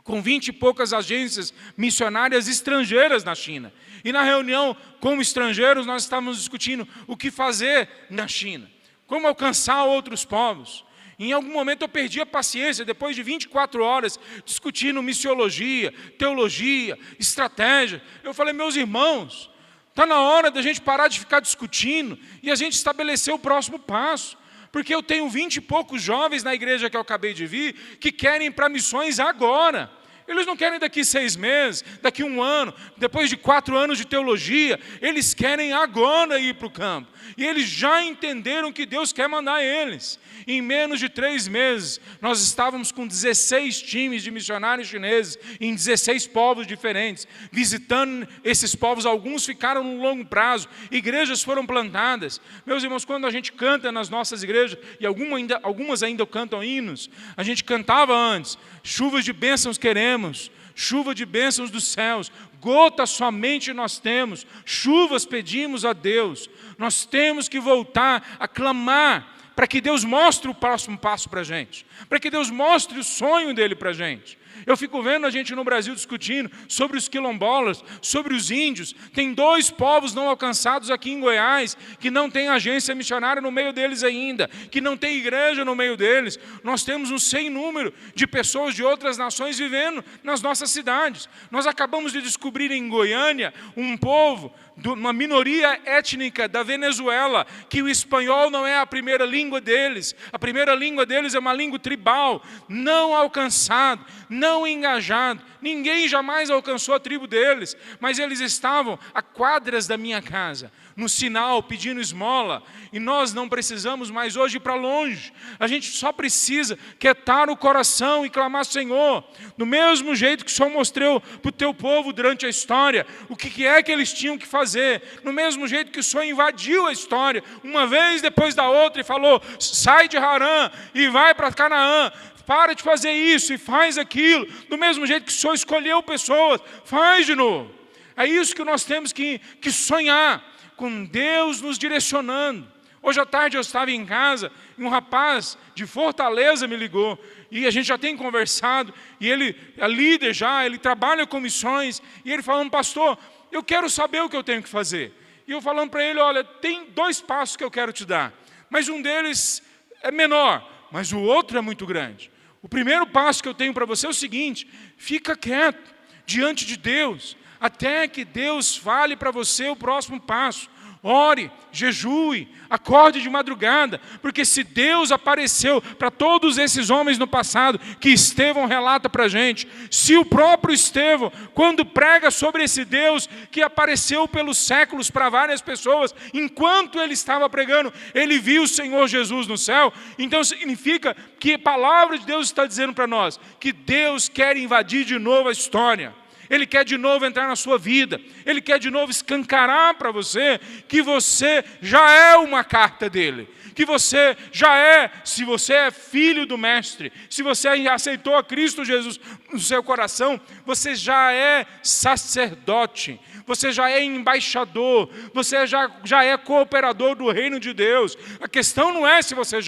com 20 e poucas agências missionárias estrangeiras na China. E na reunião com estrangeiros nós estávamos discutindo o que fazer na China, como alcançar outros povos. Em algum momento eu perdi a paciência, depois de 24 horas discutindo missiologia, teologia, estratégia. Eu falei, meus irmãos, está na hora da gente parar de ficar discutindo e a gente estabelecer o próximo passo. Porque eu tenho 20 e poucos jovens na igreja que eu acabei de vir, que querem ir para missões agora. Eles não querem daqui 6 meses, daqui 1 ano, depois de 4 anos de teologia. Eles querem agora ir para o campo. E eles já entenderam que Deus quer mandar eles. Em menos de 3 meses, nós estávamos com 16 times de missionários chineses, em 16 povos diferentes, visitando esses povos. Alguns ficaram no longo prazo, igrejas foram plantadas. Meus irmãos, quando a gente canta nas nossas igrejas, e algumas ainda cantam hinos, a gente cantava antes: chuvas de bênçãos queremos, chuva de bênçãos dos céus, gotas somente nós temos, chuvas pedimos a Deus. Nós temos que voltar a clamar para que Deus mostre o próximo passo para a gente, para que Deus mostre o sonho dele para a gente. Eu fico vendo a gente no Brasil discutindo sobre os quilombolas, sobre os índios. Tem 2 povos não alcançados aqui em Goiás, que não tem agência missionária no meio deles ainda, que não tem igreja no meio deles. Nós temos um sem número de pessoas de outras nações vivendo nas nossas cidades. Nós acabamos de descobrir em Goiânia um povo, uma minoria étnica da Venezuela, que o espanhol não é a primeira língua deles. A primeira língua deles é uma língua tribal, não alcançado, não engajado. Ninguém jamais alcançou a tribo deles, mas eles estavam a quadras da minha casa, no sinal, pedindo esmola. E nós não precisamos mais hoje ir para longe. A gente só precisa quietar o coração e clamar: Senhor, do mesmo jeito que o Senhor mostrou para o teu povo durante a história o que é que eles tinham que fazer, no mesmo jeito que o Senhor invadiu a história, uma vez depois da outra, e falou: sai de Harã e vai para Canaã, para de fazer isso e faz aquilo, do mesmo jeito que o Senhor escolheu pessoas, faz de novo. É isso que nós temos que sonhar, com Deus nos direcionando. Hoje à tarde eu estava em casa e um rapaz de Fortaleza me ligou, e a gente já tem conversado, e ele é líder já, ele trabalha com missões, e ele falando: pastor, eu quero saber o que eu tenho que fazer. E eu falando para ele: olha, tem 2 passos que eu quero te dar, mas um deles é menor, mas o outro é muito grande. O primeiro passo que eu tenho para você é o seguinte: fica quieto diante de Deus, até que Deus fale para você o próximo passo. Ore, jejue, acorde de madrugada, porque se Deus apareceu para todos esses homens no passado, que Estevão relata para a gente, se o próprio Estevão, quando prega sobre esse Deus que apareceu pelos séculos para várias pessoas, enquanto ele estava pregando, ele viu o Senhor Jesus no céu, então significa que a palavra de Deus está dizendo para nós que Deus quer invadir de novo a história. Ele quer de novo entrar na sua vida. Ele quer de novo escancarar para você que você já é uma carta dele. Que você já é, se você é filho do Mestre, se você aceitou a Cristo Jesus no seu coração, você já é sacerdote, você já é embaixador, você já é cooperador do reino de Deus. A questão não é se você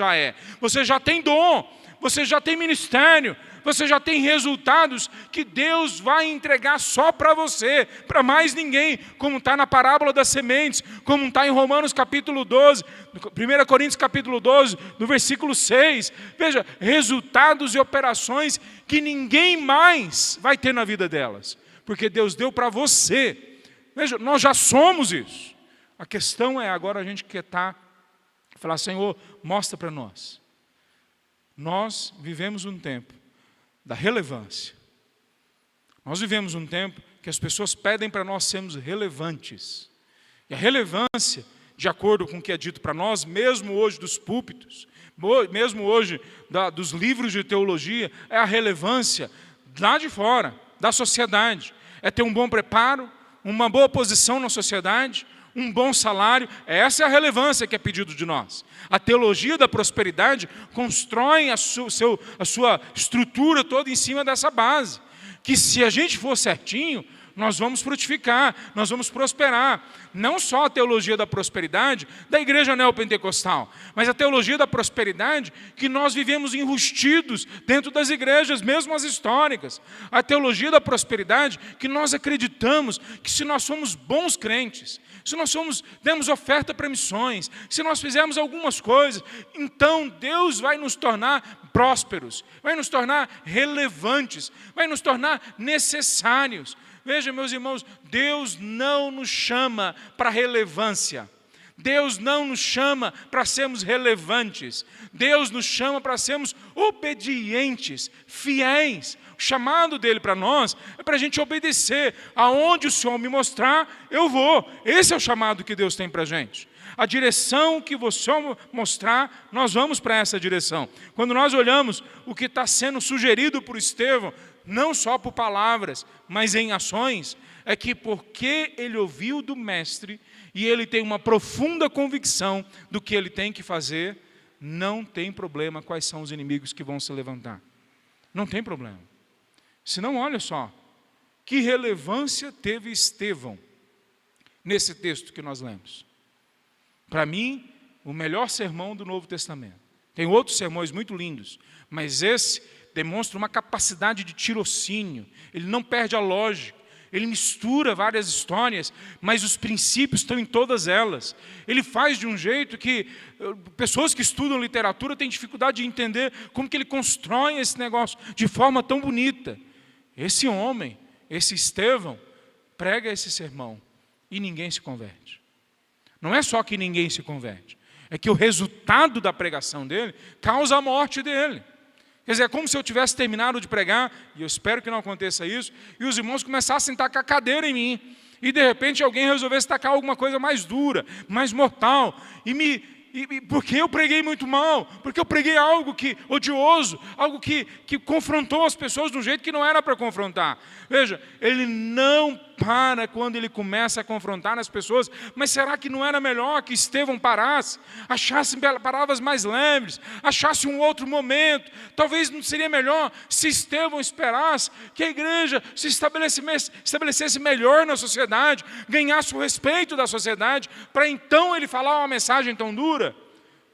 já tem dom, você já tem ministério, você já tem resultados que Deus vai entregar só para você, para mais ninguém, como está na parábola das sementes, como está em Romanos capítulo 12, 1 Coríntios capítulo 12, no versículo 6. Veja, resultados e operações que ninguém mais vai ter na vida delas, porque Deus deu para você. Veja, nós já somos isso. A questão é agora a gente quietar e falar: Senhor, mostra para nós. Nós vivemos um tempo da relevância. Nós vivemos um tempo que as pessoas pedem para nós sermos relevantes. E a relevância, de acordo com o que é dito para nós, mesmo hoje dos púlpitos, mesmo hoje dos livros de teologia, é a relevância lá de fora, da sociedade. É ter um bom preparo, uma boa posição na sociedade, um bom salário. Essa é a relevância que é pedido de nós. A teologia da prosperidade constrói a sua estrutura toda em cima dessa base, que se a gente for certinho, nós vamos frutificar, nós vamos prosperar. Não só a teologia da prosperidade da igreja neopentecostal, mas a teologia da prosperidade que nós vivemos enrustidos dentro das igrejas, mesmo as históricas. A teologia da prosperidade que nós acreditamos que se nós somos bons crentes, se nós demos oferta para missões, se nós fizermos algumas coisas, então Deus vai nos tornar prósperos, vai nos tornar relevantes, vai nos tornar necessários. Veja, meus irmãos, Deus não nos chama para relevância. Deus não nos chama para sermos relevantes. Deus nos chama para sermos obedientes, fiéis. O chamado dele para nós é para a gente obedecer. Aonde o Senhor me mostrar, eu vou. Esse é o chamado que Deus tem para a gente. A direção que você mostrar, nós vamos para essa direção. Quando nós olhamos o que está sendo sugerido por Estevão, não só por palavras, mas em ações, é que porque ele ouviu do mestre e ele tem uma profunda convicção do que ele tem que fazer, não tem problema quais são os inimigos que vão se levantar. Não tem problema. Senão, olha só, que relevância teve Estevão nesse texto que nós lemos. Para mim, o melhor sermão do Novo Testamento. Tem outros sermões muito lindos, mas esse demonstra uma capacidade de tirocínio. Ele não perde a lógica. Ele mistura várias histórias, mas os princípios estão em todas elas. Ele faz de um jeito que pessoas que estudam literatura têm dificuldade de entender como que ele constrói esse negócio de forma tão bonita. Esse homem, esse Estevão, prega esse sermão e ninguém se converte. Não é só que ninguém se converte, é que o resultado da pregação dele causa a morte dele. Quer dizer, é como se eu tivesse terminado de pregar, e eu espero que não aconteça isso, e os irmãos começassem a tacar cadeira em mim, e de repente alguém resolvesse tacar alguma coisa mais dura, mais mortal, porque eu preguei muito mal, porque eu preguei algo odioso, algo que confrontou as pessoas de um jeito que não era para confrontar. Veja, ele não para quando ele começa a confrontar as pessoas, mas será que não era melhor que Estevão parasse, achasse palavras mais leves, achasse um outro momento? Talvez não seria melhor se Estevão esperasse que a igreja se estabelecesse melhor na sociedade, ganhasse o respeito da sociedade, para então ele falar uma mensagem tão dura?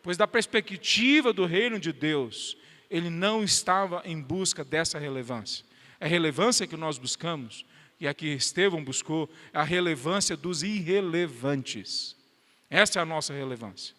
Pois da perspectiva do reino de Deus, ele não estava em busca dessa relevância. A relevância que nós buscamos, e a que Estevão buscou, é a relevância dos irrelevantes. Essa é a nossa relevância.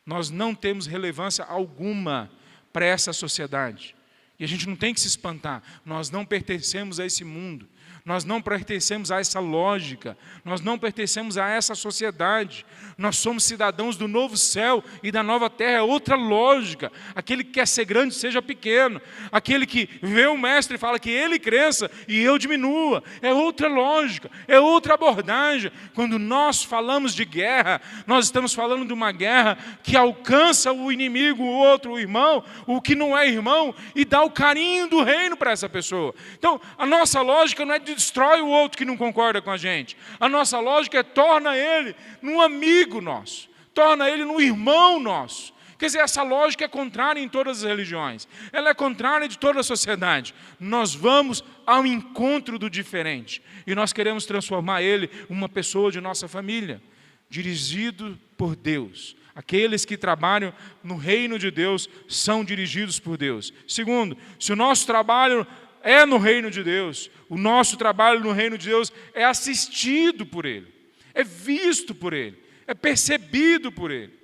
Nós não temos relevância alguma para essa sociedade. E a gente não tem que se espantar. Nós não pertencemos a esse mundo. Nós não pertencemos a essa lógica. Nós não pertencemos a essa sociedade. Nós somos cidadãos do novo céu e da nova terra. É outra lógica. Aquele que quer ser grande, seja pequeno. Aquele que vê o mestre e fala que ele cresça e eu diminua. É outra lógica. É outra abordagem. Quando nós falamos de guerra, nós estamos falando de uma guerra que alcança o inimigo, o outro, o irmão, o que não é irmão, e dá o carinho do reino para essa pessoa. Então, a nossa lógica não é de destrói o outro que não concorda com a gente. A nossa lógica é torna ele num amigo nosso, torna ele num irmão nosso. Quer dizer, essa lógica é contrária em todas as religiões. Ela é contrária de toda a sociedade. Nós vamos ao encontro do diferente. E nós queremos transformar ele em uma pessoa de nossa família, dirigido por Deus. Aqueles que trabalham no reino de Deus são dirigidos por Deus. Segundo, se o nosso trabalho é no reino de Deus, o nosso trabalho no reino de Deus é assistido por Ele, é visto por Ele, é percebido por Ele.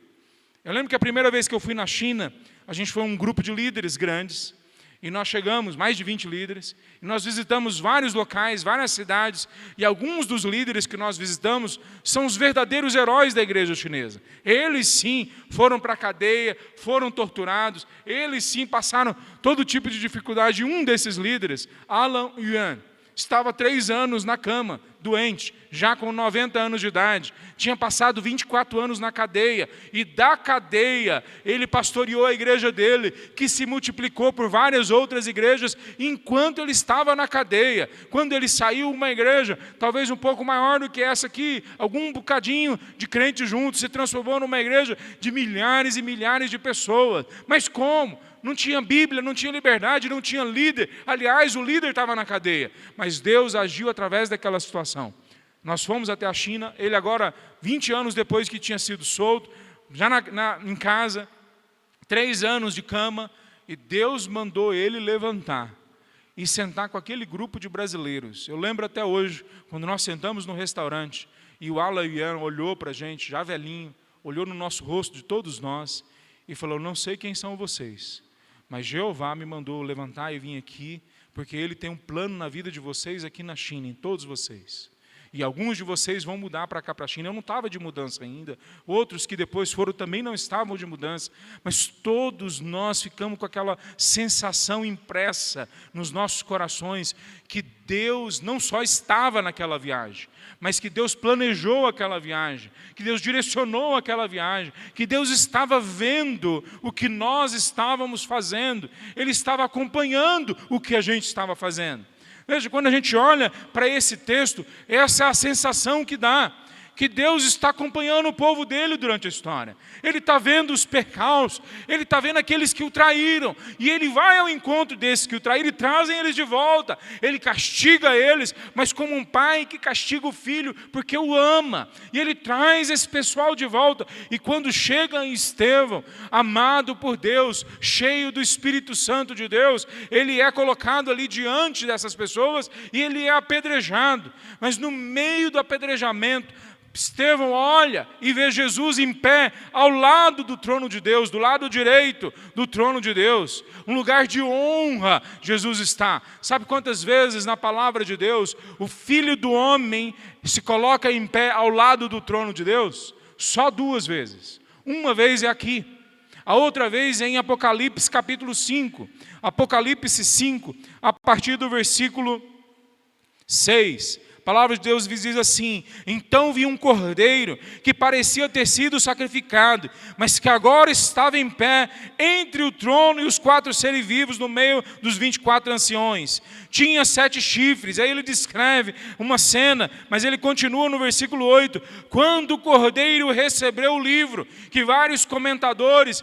Eu lembro que a primeira vez que eu fui na China, a gente foi um grupo de líderes grandes, e nós chegamos, mais de 20 líderes, e nós visitamos vários locais, várias cidades, e alguns dos líderes que nós visitamos são os verdadeiros heróis da igreja chinesa. Eles sim foram para a cadeia, foram torturados, eles sim passaram todo tipo de dificuldade. E um desses líderes, Alan Yuan, estava 3 anos na cama, doente, já com 90 anos de idade, tinha passado 24 anos na cadeia, e da cadeia ele pastoreou a igreja dele, que se multiplicou por várias outras igrejas, enquanto ele estava na cadeia. Quando ele saiu, uma igreja, talvez um pouco maior do que essa aqui, algum bocadinho de crentes juntos, se transformou numa igreja de milhares e milhares de pessoas. Mas como? Não tinha Bíblia, não tinha liberdade, não tinha líder. Aliás, o líder estava na cadeia. Mas Deus agiu através daquela situação. Nós fomos até a China, ele agora, 20 anos depois que tinha sido solto, já em casa, 3 anos de cama, e Deus mandou ele levantar e sentar com aquele grupo de brasileiros. Eu lembro até hoje, quando nós sentamos no restaurante, e o Alan Yuan olhou para a gente, já velhinho, olhou no nosso rosto de todos nós, e falou: não sei quem são vocês, mas Jeová me mandou levantar e vim aqui, porque Ele tem um plano na vida de vocês aqui na China, em todos vocês. E alguns de vocês vão mudar para cá, para a China. Eu não estava de mudança ainda. Outros que depois foram também não estavam de mudança. Mas todos nós ficamos com aquela sensação impressa nos nossos corações que Deus não só estava naquela viagem, mas que Deus planejou aquela viagem, que Deus direcionou aquela viagem, que Deus estava vendo o que nós estávamos fazendo. Ele estava acompanhando o que a gente estava fazendo. Veja, quando a gente olha para esse texto, essa é a sensação que dá, que Deus está acompanhando o povo dele durante a história. Ele está vendo os percalços, ele está vendo aqueles que o traíram, e ele vai ao encontro desses que o traíram e trazem eles de volta. Ele castiga eles, mas como um pai que castiga o filho, porque o ama. E ele traz esse pessoal de volta. E quando chega em Estevão, amado por Deus, cheio do Espírito Santo de Deus, ele é colocado ali diante dessas pessoas e ele é apedrejado. Mas no meio do apedrejamento, Estevão olha e vê Jesus em pé ao lado do trono de Deus, do lado direito do trono de Deus. Um lugar de honra Jesus está. Sabe quantas vezes na palavra de Deus o Filho do Homem se coloca em pé ao lado do trono de Deus? Só 2 vezes. Uma vez é aqui. A outra vez é em Apocalipse capítulo 5. Apocalipse 5, a partir do versículo 6. A palavra de Deus diz assim: então vi um cordeiro que parecia ter sido sacrificado, mas que agora estava em pé entre o trono e os 4 seres vivos no meio dos 24 anciões. Tinha 7 chifres. Aí ele descreve uma cena, mas ele continua no versículo 8. Quando o cordeiro recebeu o livro, que vários comentaristas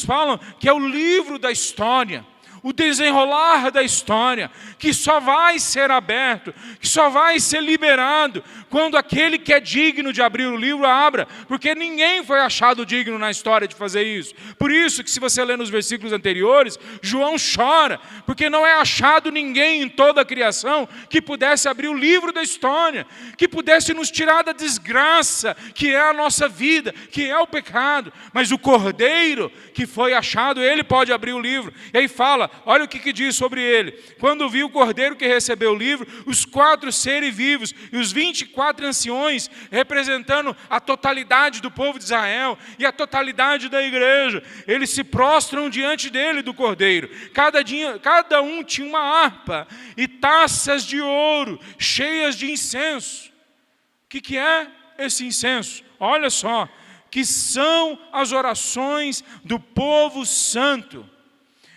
falam que é o livro da história, o desenrolar da história, que só vai ser aberto, que só vai ser liberado quando aquele que é digno de abrir o livro abra, porque ninguém foi achado digno na história de fazer isso. Por isso que se você ler nos versículos anteriores, João chora, porque não é achado ninguém em toda a criação que pudesse abrir o livro da história, que pudesse nos tirar da desgraça que é a nossa vida, que é o pecado. Mas o Cordeiro que foi achado, ele pode abrir o livro. E aí fala, olha o que diz sobre ele. Quando vi o Cordeiro que recebeu o livro, os 4 seres vivos e os 24 anciões, representando a totalidade do povo de Israel e a totalidade da igreja, eles se prostram diante dele, do Cordeiro. Cada um tinha uma harpa e taças de ouro cheias de incenso. O que é esse incenso? Olha só, que são as orações do povo santo.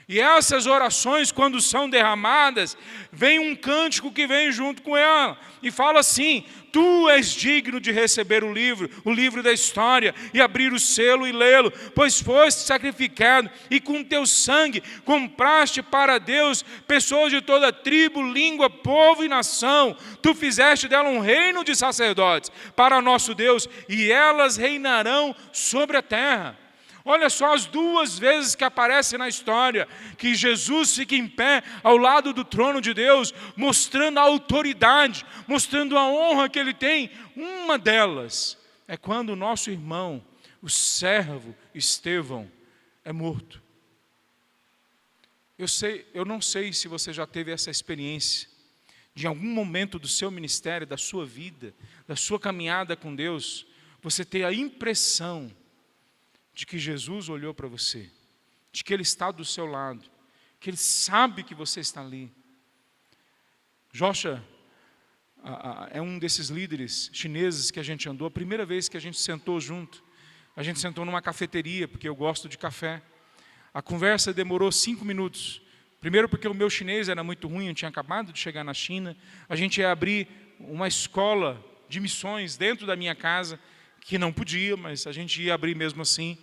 E essas orações, quando são derramadas, vem um cântico que vem junto com ela, e fala assim: tu és digno de receber o livro da história, e abrir o selo e lê-lo, pois foste sacrificado, e com teu sangue compraste para Deus pessoas de toda tribo, língua, povo e nação. Tu fizeste dela um reino de sacerdotes para nosso Deus, e elas reinarão sobre a terra. Olha só as 2 vezes que aparece na história que Jesus fica em pé ao lado do trono de Deus, mostrando a autoridade, mostrando a honra que ele tem. Uma delas é quando o nosso irmão, o servo Estevão, é morto. Eu não sei se você já teve essa experiência, de algum momento do seu ministério, da sua vida, da sua caminhada com Deus, você ter a impressão de que Jesus olhou para você, de que Ele está do seu lado, que Ele sabe que você está ali. Joshua é um desses líderes chineses que a gente andou. A primeira vez que a gente sentou junto, a gente sentou numa cafeteria, porque eu gosto de café. A conversa demorou 5 minutos. Primeiro porque o meu chinês era muito ruim, eu tinha acabado de chegar na China. A gente ia abrir uma escola de missões dentro da minha casa, que não podia, mas a gente ia abrir mesmo assim.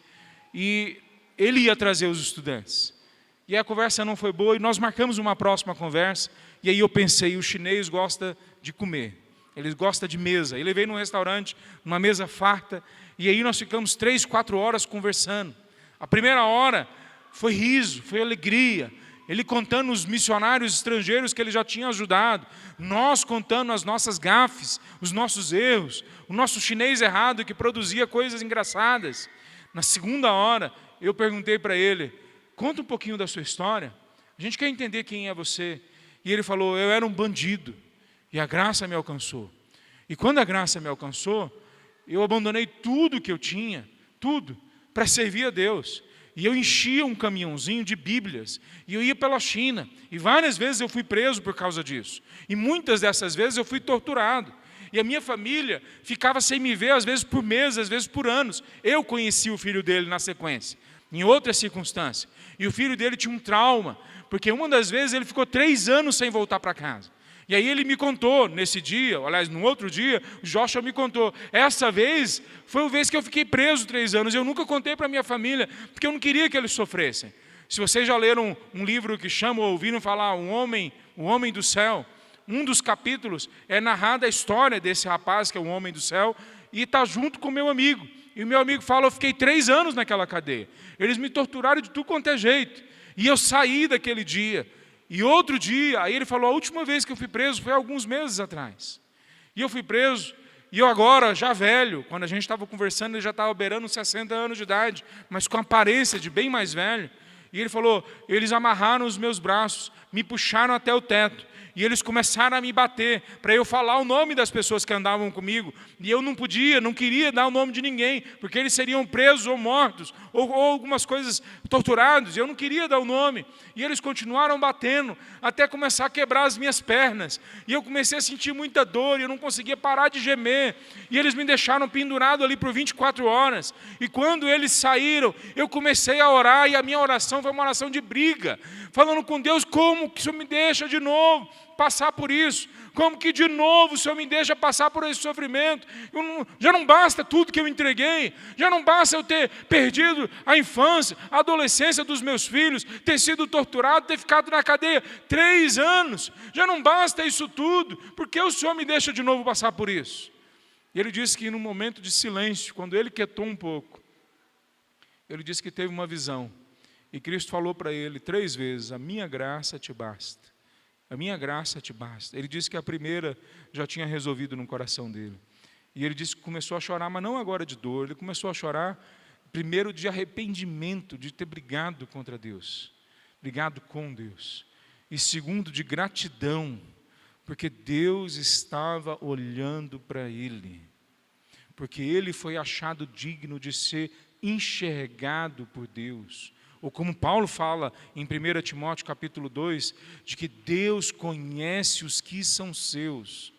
E ele ia trazer os estudantes. E a conversa não foi boa, e nós marcamos uma próxima conversa. E aí eu pensei, o chinês gosta de comer, ele gosta de mesa. Ele veio num restaurante, numa mesa farta, e aí nós ficamos 3, 4 horas conversando. A primeira hora foi riso, foi alegria. Ele contando os missionários estrangeiros que ele já tinha ajudado, nós contando as nossas gafes, os nossos erros, o nosso chinês errado que produzia coisas engraçadas. Na segunda hora, eu perguntei para ele, conta um pouquinho da sua história, a gente quer entender quem é você. E ele falou, eu era um bandido, E a graça me alcançou. E quando a graça me alcançou, eu abandonei tudo que eu tinha, tudo, para servir a Deus. E eu enchia um caminhãozinho de Bíblias. E eu ia pela China. E várias vezes eu fui preso por causa disso. E muitas dessas vezes eu fui torturado. E a minha família ficava sem me ver, às vezes por meses, às vezes por anos. Eu conheci o filho dele na sequência, em outra circunstância. E o filho dele tinha um trauma, porque uma das vezes ele ficou 3 anos sem voltar para casa. E aí ele me contou, nesse dia, aliás, no outro dia, o Joshua me contou. Essa vez, foi a vez que eu fiquei preso 3 anos. Eu nunca contei para a minha família, porque eu não queria que eles sofressem. Se vocês já leram um livro que chama, ou ouviram falar, O Homem do Céu, um dos capítulos é narrada a história desse rapaz, que é o Homem do Céu, e está junto com o meu amigo. E o meu amigo fala, eu fiquei 3 anos naquela cadeia. Eles me torturaram de tudo quanto é jeito. E eu saí daquele dia. E outro dia, aí ele falou, a última vez que eu fui preso foi alguns meses atrás. E eu fui preso, e eu agora, já velho, quando a gente estava conversando, ele já estava beirando 60 anos de idade, mas com aparência de bem mais velho. E ele falou, eles amarraram os meus braços, me puxaram até o teto, e eles começaram a me bater, para eu falar o nome das pessoas que andavam comigo, e eu não podia, não queria dar o nome de ninguém, porque eles seriam presos ou mortos, ou algumas coisas torturados, e eu não queria dar o nome, e eles continuaram batendo, até começar a quebrar as minhas pernas, e eu comecei a sentir muita dor, e eu não conseguia parar de gemer, e eles me deixaram pendurado ali por 24 horas, e quando eles saíram, eu comecei a orar, e a minha oração foi uma oração de briga, falando com Deus, como que o Senhor me deixa de novo passar por isso? Como que de novo o Senhor me deixa passar por esse sofrimento? Já não basta tudo que eu entreguei, já não basta eu ter perdido a infância, a adolescência dos meus filhos, ter sido torturado, ter ficado na cadeia 3 anos, já não basta isso tudo, por que o Senhor me deixa de novo passar por isso? E ele disse que num momento de silêncio, quando ele quietou um pouco, ele disse que teve uma visão, e Cristo falou para ele 3 vezes, a minha graça te basta. A minha graça te basta. Ele disse que a primeira já tinha resolvido no coração dele. E ele disse que começou a chorar, mas não agora de dor. Ele começou a chorar, primeiro, de arrependimento, de ter brigado contra Deus. Brigado com Deus. E segundo, de gratidão, porque Deus estava olhando para ele. Porque ele foi achado digno de ser enxergado por Deus. Ou como Paulo fala em 1 Timóteo capítulo 2, de que Deus conhece os que são seus.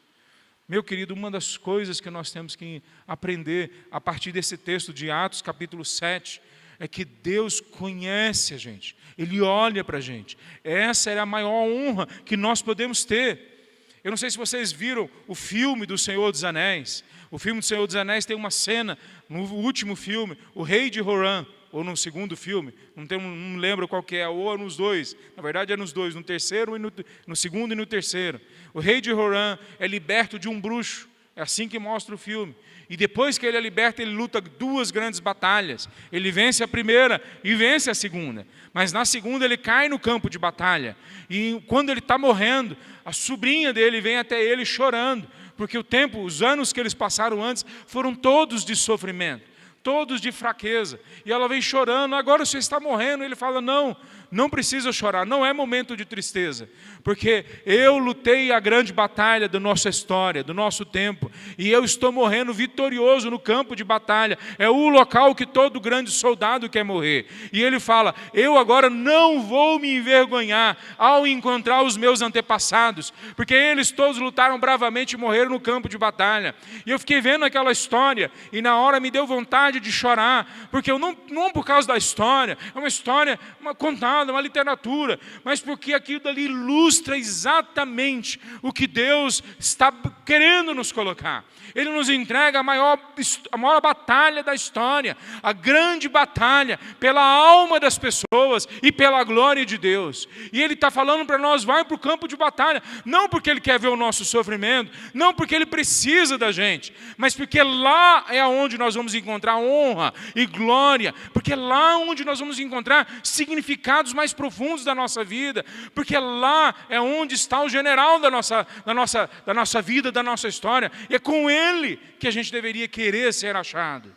Meu querido, uma das coisas que nós temos que aprender a partir desse texto de Atos capítulo 7, é que Deus conhece a gente, Ele olha para a gente. Essa é a maior honra que nós podemos ter. Eu não sei se vocês viram o filme do Senhor dos Anéis. O filme do Senhor dos Anéis tem uma cena, no último filme, o rei de Rohan, ou no segundo filme, não lembro qual que é, ou nos dois, na verdade é nos dois, no terceiro, no segundo e no terceiro. O rei de Rohan é liberto de um bruxo, é assim que mostra o filme. E depois que ele é liberto, ele luta 2 grandes batalhas. Ele vence a primeira e vence a segunda. Mas na segunda ele cai no campo de batalha. E quando ele está morrendo, a sobrinha dele vem até ele chorando, porque os anos que eles passaram antes foram todos de sofrimento, todos de fraqueza, e ela vem chorando, agora você está morrendo, ele fala, não precisa chorar, não é momento de tristeza, porque eu lutei a grande batalha da nossa história, do nosso tempo, e eu estou morrendo vitorioso no campo de batalha, é o local que todo grande soldado quer morrer, e ele fala, eu agora não vou me envergonhar ao encontrar os meus antepassados, porque eles todos lutaram bravamente e morreram no campo de batalha, e eu fiquei vendo aquela história, e na hora me deu vontade de chorar, porque eu não por causa da história, é uma história contada, uma literatura, mas porque aquilo dali ilustra exatamente o que Deus está querendo nos colocar. Ele nos entrega a maior batalha da história, a grande batalha pela alma das pessoas e pela glória de Deus. E Ele está falando para nós, vai para o campo de batalha, não porque Ele quer ver o nosso sofrimento, não porque Ele precisa da gente, mas porque lá é onde nós vamos encontrar honra e glória, porque lá onde nós vamos encontrar significados mais profundos da nossa vida, porque lá é onde está o general da nossa vida, da nossa história, e é com Ele que a gente deveria querer ser achado.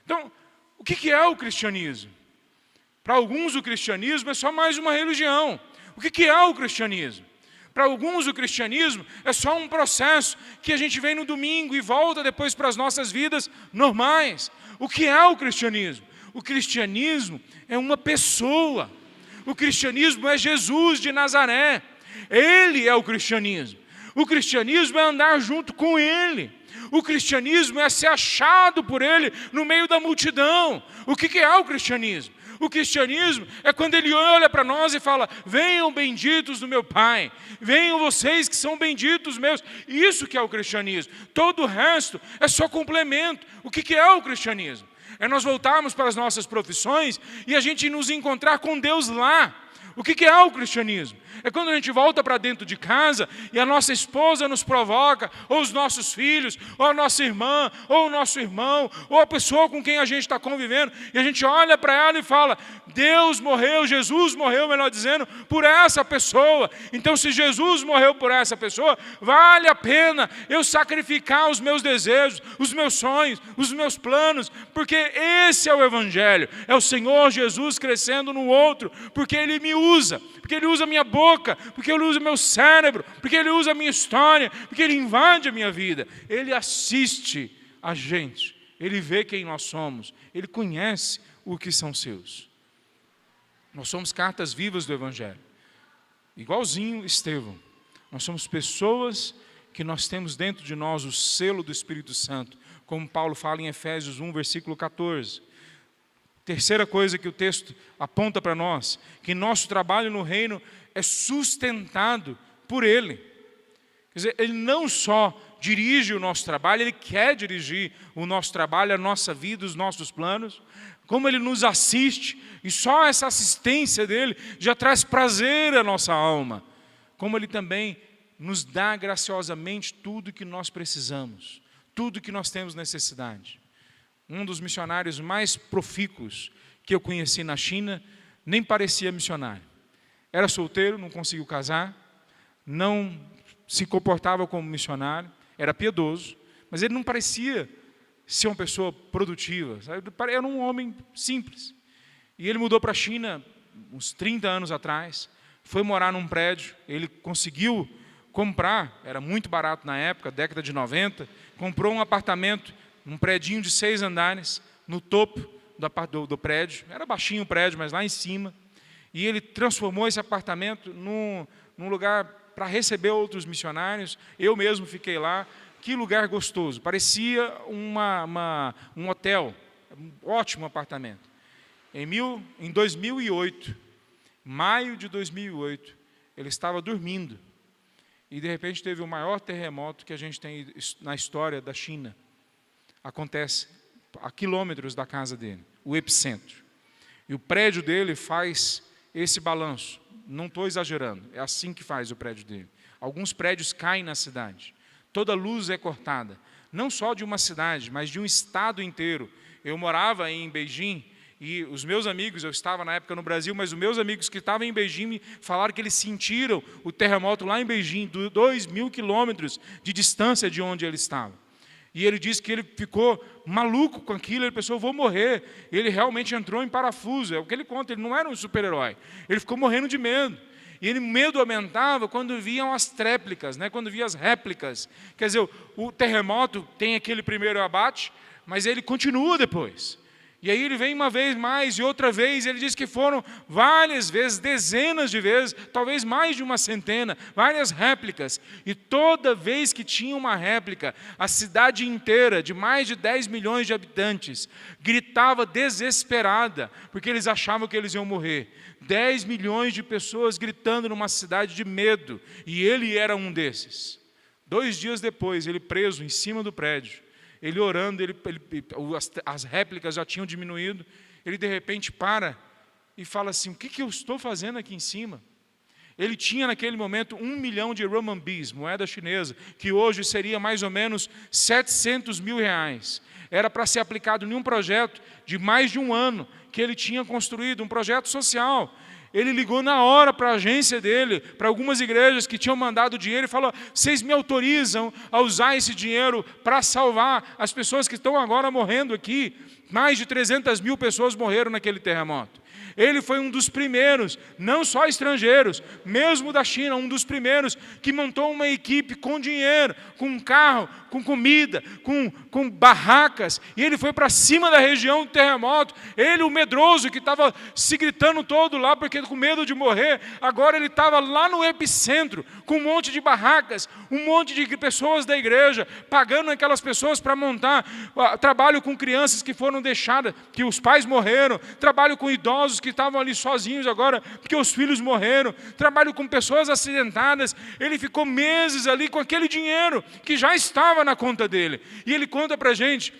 Então, o que é o cristianismo? Para alguns o cristianismo é só mais uma religião. O que é o cristianismo? Para alguns o cristianismo é só um processo que a gente vem no domingo e volta depois para as nossas vidas normais. O que é o cristianismo? O cristianismo é uma pessoa. O cristianismo é Jesus de Nazaré. Ele é o cristianismo. O cristianismo é andar junto com Ele. O cristianismo é ser achado por Ele no meio da multidão. O que é o cristianismo? O cristianismo é quando Ele olha para nós e fala: venham benditos do meu Pai, venham vocês que são benditos meus. Isso que é o cristianismo. Todo o resto é só complemento. O que é o cristianismo? É nós voltarmos para as nossas profissões e a gente nos encontrar com Deus lá. O que é o cristianismo? É quando a gente volta para dentro de casa e a nossa esposa nos provoca, ou os nossos filhos, ou a nossa irmã, ou o nosso irmão, ou a pessoa com quem a gente está convivendo, e a gente olha para ela e fala: Deus morreu, Jesus morreu, melhor dizendo, por essa pessoa. Então, se Jesus morreu por essa pessoa, vale a pena eu sacrificar os meus desejos, os meus sonhos, os meus planos, porque esse é o Evangelho, é o Senhor Jesus crescendo no outro, porque Ele me usa, porque Ele usa a minha boca, porque Ele usa o meu cérebro, porque Ele usa a minha história, porque Ele invade a minha vida. Ele assiste a gente, Ele vê quem nós somos, Ele conhece o que são seus. Nós somos cartas vivas do Evangelho, igualzinho Estevão. Nós somos pessoas que nós temos dentro de nós o selo do Espírito Santo, como Paulo fala em Efésios 1, versículo 14. Terceira coisa que o texto aponta para nós, que nosso trabalho no reino é sustentado por Ele. Quer dizer, Ele não só dirige o nosso trabalho, Ele quer dirigir o nosso trabalho, a nossa vida, os nossos planos, como Ele nos assiste, e só essa assistência dEle já traz prazer à nossa alma, como Ele também nos dá graciosamente tudo que nós precisamos, tudo que nós temos necessidade. Um dos missionários mais profícuos que eu conheci na China nem parecia missionário. Era solteiro, não conseguiu casar, não se comportava como missionário, era piedoso, mas ele não parecia ser uma pessoa produtiva, sabe? Era um homem simples. E ele mudou para a China uns 30 anos atrás, foi morar num prédio, ele conseguiu comprar, era muito barato na época, década de 90, comprou um apartamento, um predinho de 6 andares, no topo do prédio, era baixinho o prédio, mas lá em cima, e ele transformou esse apartamento num lugar para receber outros missionários. Eu mesmo fiquei lá. Que lugar gostoso, parecia um hotel, um ótimo apartamento. Em 2008, maio de 2008, ele estava dormindo, e de repente teve o maior terremoto que a gente tem na história da China. Acontece a quilômetros da casa dele, o epicentro. E o prédio dele faz esse balanço. Não estou exagerando, é assim que faz o prédio dele. Alguns prédios caem na cidade. Toda luz é cortada. Não só de uma cidade, mas de um estado inteiro. Eu morava em Beijing e os meus amigos, eu estava na época no Brasil, mas os meus amigos que estavam em Beijing me falaram que eles sentiram o terremoto lá em Beijing, 2.000 quilômetros de distância de onde ele estava. E ele disse que ele ficou maluco com aquilo, ele pensou: eu vou morrer. E ele realmente entrou em parafuso, é o que ele conta, ele não era um super-herói. Ele ficou morrendo de medo. E o medo aumentava quando viam as tréplicas, quando via as réplicas. Quer dizer, o terremoto tem aquele primeiro abate, mas ele continua depois. E aí ele vem uma vez mais e outra vez, ele diz que foram várias vezes, dezenas de vezes, talvez mais de uma centena, várias réplicas. E toda vez que tinha uma réplica, a cidade inteira, de mais de 10 milhões de habitantes, gritava desesperada, porque eles achavam que eles iam morrer. 10 milhões de pessoas gritando numa cidade de medo, e ele era um desses. 2 dias depois, ele preso em cima do prédio, ele orando, as réplicas já tinham diminuído, ele de repente para e fala assim: o que eu estou fazendo aqui em cima? Ele tinha naquele momento 1 milhão de renminbis, moeda chinesa, que hoje seria mais ou menos 700 mil reais. Era para ser aplicado em um projeto de mais de 1 ano, que ele tinha construído, um projeto social. Ele ligou na hora para a agência dele, para algumas igrejas que tinham mandado dinheiro, e falou: vocês me autorizam a usar esse dinheiro para salvar as pessoas que estão agora morrendo aqui? Mais de 300 mil pessoas morreram naquele terremoto. Ele foi um dos primeiros, não só estrangeiros, mesmo da China, um dos primeiros que montou uma equipe com dinheiro, com carro, com comida, com barracas, e ele foi para cima da região do terremoto. Ele, o medroso, que estava se gritando todo lá, porque com medo de morrer, agora ele estava lá no epicentro, com um monte de barracas, um monte de pessoas da igreja, pagando aquelas pessoas para montar, trabalho com crianças que foram deixadas, que os pais morreram, trabalho com idosos que estavam ali sozinhos agora, porque os filhos morreram, trabalho com pessoas acidentadas. Ele ficou meses ali com aquele dinheiro que já estava na conta dele. E ele conta para a gente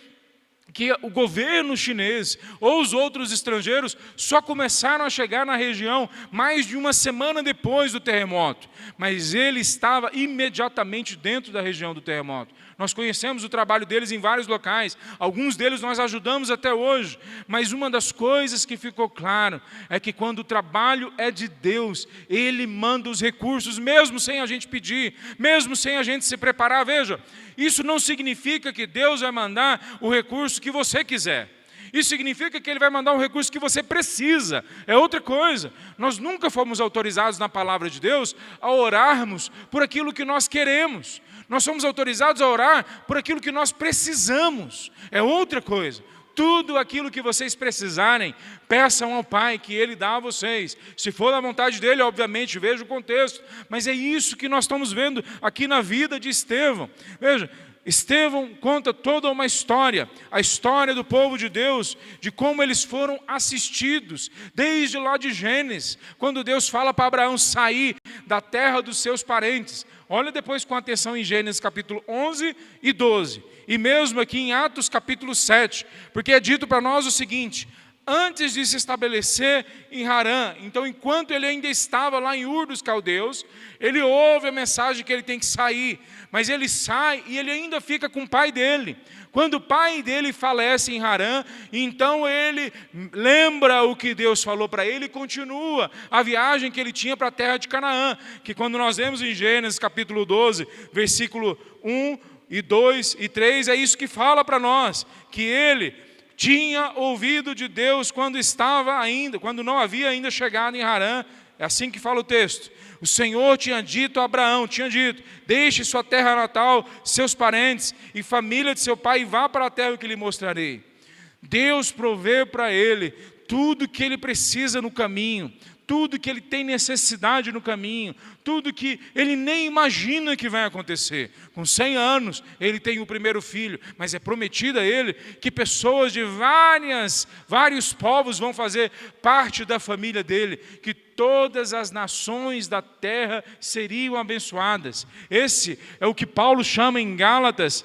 que o governo chinês ou os outros estrangeiros só começaram a chegar na região mais de uma semana depois do terremoto. Mas ele estava imediatamente dentro da região do terremoto. Nós conhecemos o trabalho deles em vários locais, alguns deles nós ajudamos até hoje, mas uma das coisas que ficou claro é que quando o trabalho é de Deus, Ele manda os recursos, mesmo sem a gente pedir, mesmo sem a gente se preparar. Veja, isso não significa que Deus vai mandar o recurso que você quiser. Isso significa que Ele vai mandar um recurso que você precisa. É outra coisa. Nós nunca fomos autorizados na palavra de Deus a orarmos por aquilo que nós queremos. Nós somos autorizados a orar por aquilo que nós precisamos. É outra coisa. Tudo aquilo que vocês precisarem, peçam ao Pai que Ele dá a vocês. Se for da vontade dEle, obviamente, veja o contexto. Mas é isso que nós estamos vendo aqui na vida de Estevão. Veja, Estevão conta toda uma história, a história do povo de Deus, de como eles foram assistidos, desde lá de Gênesis, quando Deus fala para Abraão sair da terra dos seus parentes. Olha depois com atenção em Gênesis capítulo 11 e 12, e mesmo aqui em Atos capítulo 7, porque é dito para nós o seguinte: antes de se estabelecer em Harã, então enquanto ele ainda estava lá em Ur dos Caldeus, ele ouve a mensagem que ele tem que sair, mas ele sai e ele ainda fica com o pai dele. Quando o pai dele falece em Harã, então ele lembra o que Deus falou para ele e continua a viagem que ele tinha para a terra de Canaã, que quando nós vemos em Gênesis capítulo 12, versículo 1 e 2 e 3, é isso que fala para nós, que ele tinha ouvido de Deus quando não havia ainda chegado em Harã. É assim que fala o texto. O Senhor tinha dito a Abraão, deixe sua terra natal, seus parentes e família de seu pai e vá para a terra que lhe mostrarei. Deus provê para ele tudo que ele precisa no caminho, tudo que ele tem necessidade no caminho, tudo que ele nem imagina que vai acontecer. Com 100 anos, ele tem o primeiro filho, mas é prometido a ele que pessoas de vários povos vão fazer parte da família dele, que todas as nações da terra seriam abençoadas. Esse é o que Paulo chama em Gálatas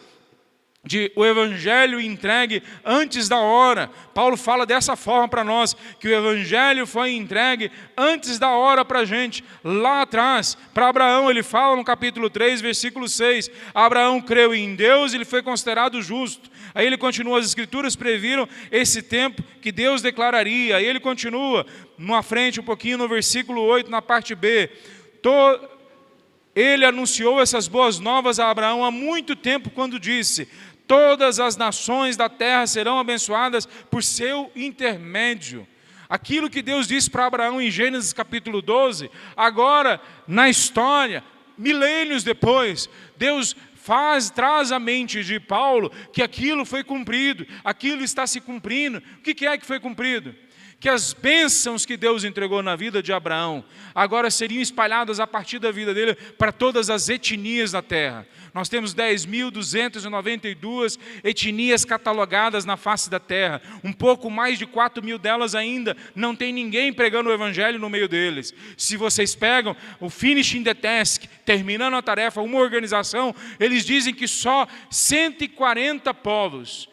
de o evangelho entregue antes da hora. Paulo fala dessa forma para nós, que o evangelho foi entregue antes da hora para a gente, lá atrás. Para Abraão ele fala no capítulo 3, versículo 6, Abraão creu em Deus e ele foi considerado justo. Aí ele continua, as escrituras previram esse tempo que Deus declararia. Aí ele continua, na frente um pouquinho no versículo 8, na parte B, ele anunciou essas boas novas a Abraão há muito tempo, quando disse: todas as nações da terra serão abençoadas por seu intermédio. Aquilo que Deus disse para Abraão em Gênesis capítulo 12, agora na história, milênios depois, Deus traz à mente de Paulo que aquilo foi cumprido, aquilo está se cumprindo. O que é que foi cumprido? Que as bênçãos que Deus entregou na vida de Abraão, agora seriam espalhadas a partir da vida dele para todas as etnias da terra. Nós temos 10.292 etnias catalogadas na face da terra. Um pouco mais de 4.000 delas ainda não tem ninguém pregando o evangelho no meio deles. Se vocês pegam o Finishing the Task, terminando a tarefa, uma organização, eles dizem que só 140 povos,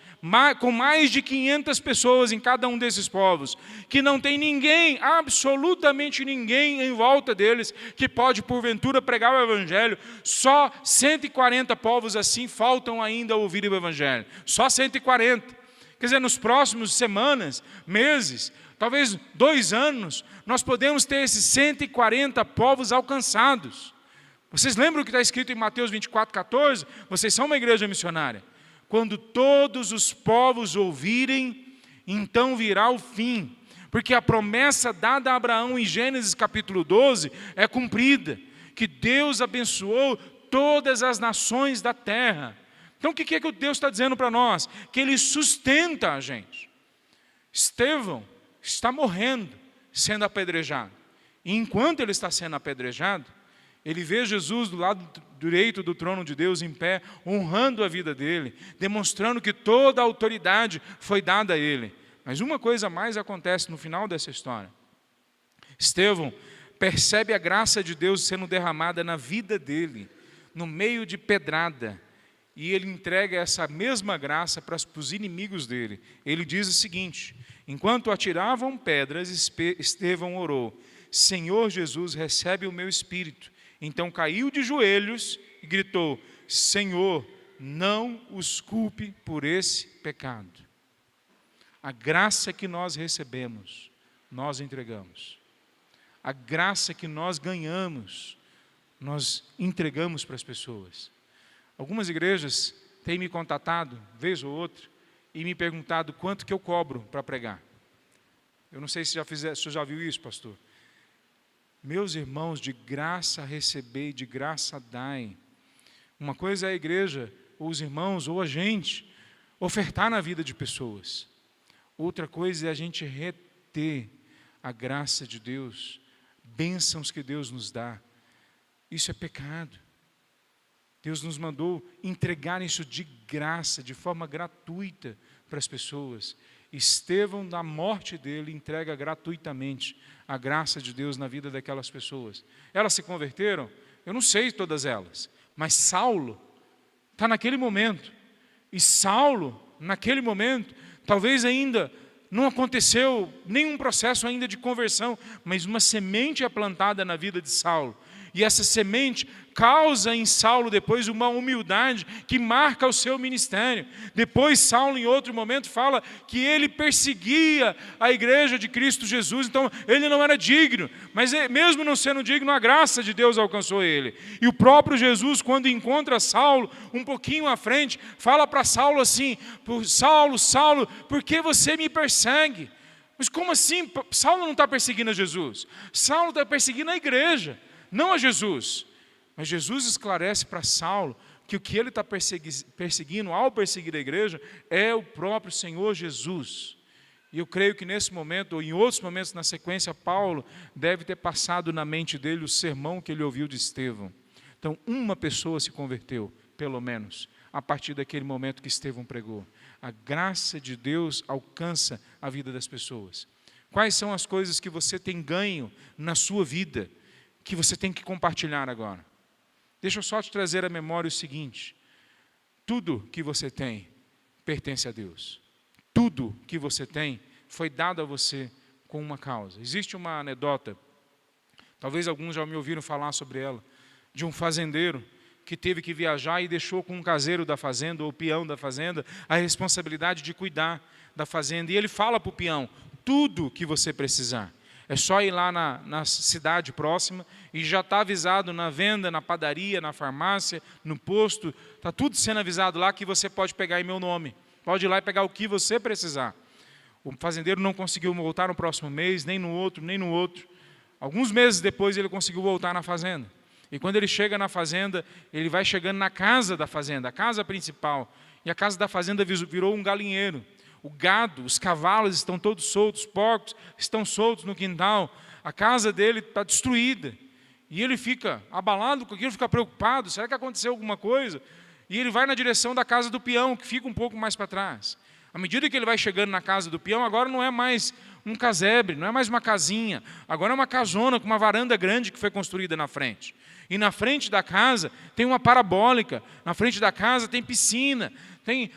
com mais de 500 pessoas em cada um desses povos, que não tem ninguém, absolutamente ninguém em volta deles, que pode porventura pregar o evangelho. Só 140 povos assim faltam ainda ouvir o evangelho. Só 140. Quer dizer, nos próximos semanas, meses, talvez 2 anos, nós podemos ter esses 140 povos alcançados. Vocês lembram o que está escrito em Mateus 24:14? Vocês são uma igreja missionária. Quando todos os povos ouvirem, então virá o fim, porque a promessa dada a Abraão em Gênesis capítulo 12 é cumprida, que Deus abençoou todas as nações da terra. Então o que é que Deus está dizendo para nós? Que Ele sustenta a gente. Estevão está morrendo, sendo apedrejado. E enquanto ele está sendo apedrejado, ele vê Jesus do lado direito do trono de Deus em pé, honrando a vida dele, demonstrando que toda a autoridade foi dada a ele. Mas uma coisa mais acontece no final dessa história. Estevão percebe a graça de Deus sendo derramada na vida dele, no meio de pedrada, e ele entrega essa mesma graça para os inimigos dele. Ele diz o seguinte: enquanto atiravam pedras, Estevão orou: Senhor Jesus, recebe o meu espírito. Então caiu de joelhos e gritou: Senhor, não os culpe por esse pecado. A graça que nós recebemos, nós entregamos. A graça que nós ganhamos, nós entregamos para as pessoas. Algumas igrejas têm me contatado, vez ou outra, e me perguntado quanto que eu cobro para pregar. Eu não sei se você já viu isso, pastor. Meus irmãos, de graça recebei, de graça dai. Uma coisa é a igreja, ou os irmãos, ou a gente, ofertar na vida de pessoas. Outra coisa é a gente reter a graça de Deus, bênçãos que Deus nos dá. Isso é pecado. Deus nos mandou entregar isso de graça, de forma gratuita para as pessoas. Estevão, na morte dele, entrega gratuitamente a graça de Deus na vida daquelas pessoas. Elas se converteram? Eu não sei todas elas, mas Saulo está naquele momento. E Saulo, naquele momento, talvez ainda não aconteceu nenhum processo ainda de conversão, mas uma semente é plantada na vida de Saulo. E essa semente causa em Saulo depois uma humildade que marca o seu ministério. Depois Saulo em outro momento fala que ele perseguia a igreja de Cristo Jesus, então ele não era digno, mas mesmo não sendo digno, a graça de Deus alcançou ele. E o próprio Jesus, quando encontra Saulo um pouquinho à frente, fala para Saulo assim: Saulo, Saulo, por que você me persegue? Mas como assim? Saulo não está perseguindo a Jesus, Saulo está perseguindo a igreja, não a Jesus. Mas Jesus esclarece para Saulo que o que ele está perseguindo ao perseguir a igreja é o próprio Senhor Jesus. E eu creio que nesse momento, ou em outros momentos na sequência, Paulo deve ter passado na mente dele o sermão que ele ouviu de Estevão. Então, uma pessoa se converteu, pelo menos, a partir daquele momento que Estevão pregou. A graça de Deus alcança a vida das pessoas. Quais são as coisas que você tem ganho na sua vida, que você tem que compartilhar agora? Deixa eu só te trazer à memória o seguinte: tudo que você tem pertence a Deus. Tudo que você tem foi dado a você com uma causa. Existe uma anedota, talvez alguns já me ouviram falar sobre ela, de um fazendeiro que teve que viajar e deixou com um caseiro da fazenda, ou peão da fazenda, a responsabilidade de cuidar da fazenda. E ele fala para o peão: tudo que você precisar, é só ir lá na cidade próxima e já está avisado na venda, na padaria, na farmácia, no posto. Está tudo sendo avisado lá que você pode pegar em meu nome. Pode ir lá e pegar o que você precisar. O fazendeiro não conseguiu voltar no próximo mês, nem no outro, nem no outro. Alguns meses depois ele conseguiu voltar na fazenda. E quando ele chega na fazenda, ele vai chegando na casa da fazenda, a casa principal. E a casa da fazenda virou um galinheiro. O gado, os cavalos estão todos soltos, os porcos estão soltos no quintal. A casa dele está destruída. E ele fica abalado com aquilo, fica preocupado. Será que aconteceu alguma coisa? E ele vai na direção da casa do peão, que fica um pouco mais para trás. À medida que ele vai chegando na casa do peão, agora não é mais um casebre, não é mais uma casinha. Agora é uma casona com uma varanda grande que foi construída na frente. E na frente da casa tem uma parabólica. Na frente da casa tem piscina.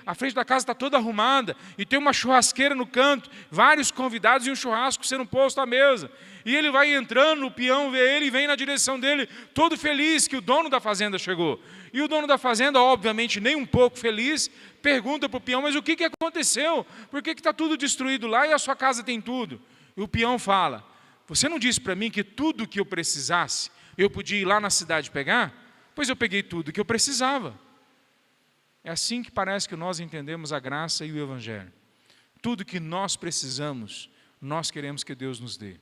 A frente da casa está toda arrumada e tem uma churrasqueira no canto, vários convidados e um churrasco sendo posto à mesa. E ele vai entrando, o peão vê ele e vem na direção dele, todo feliz que o dono da fazenda chegou. E o dono da fazenda, obviamente, nem um pouco feliz, pergunta para o peão: mas o que aconteceu? Por que está tudo destruído lá e a sua casa tem tudo? E o peão fala: você não disse para mim que tudo que eu precisasse, eu podia ir lá na cidade pegar? Pois eu peguei tudo que eu precisava. É assim que parece que nós entendemos a graça e o Evangelho. Tudo que nós precisamos, nós queremos que Deus nos dê.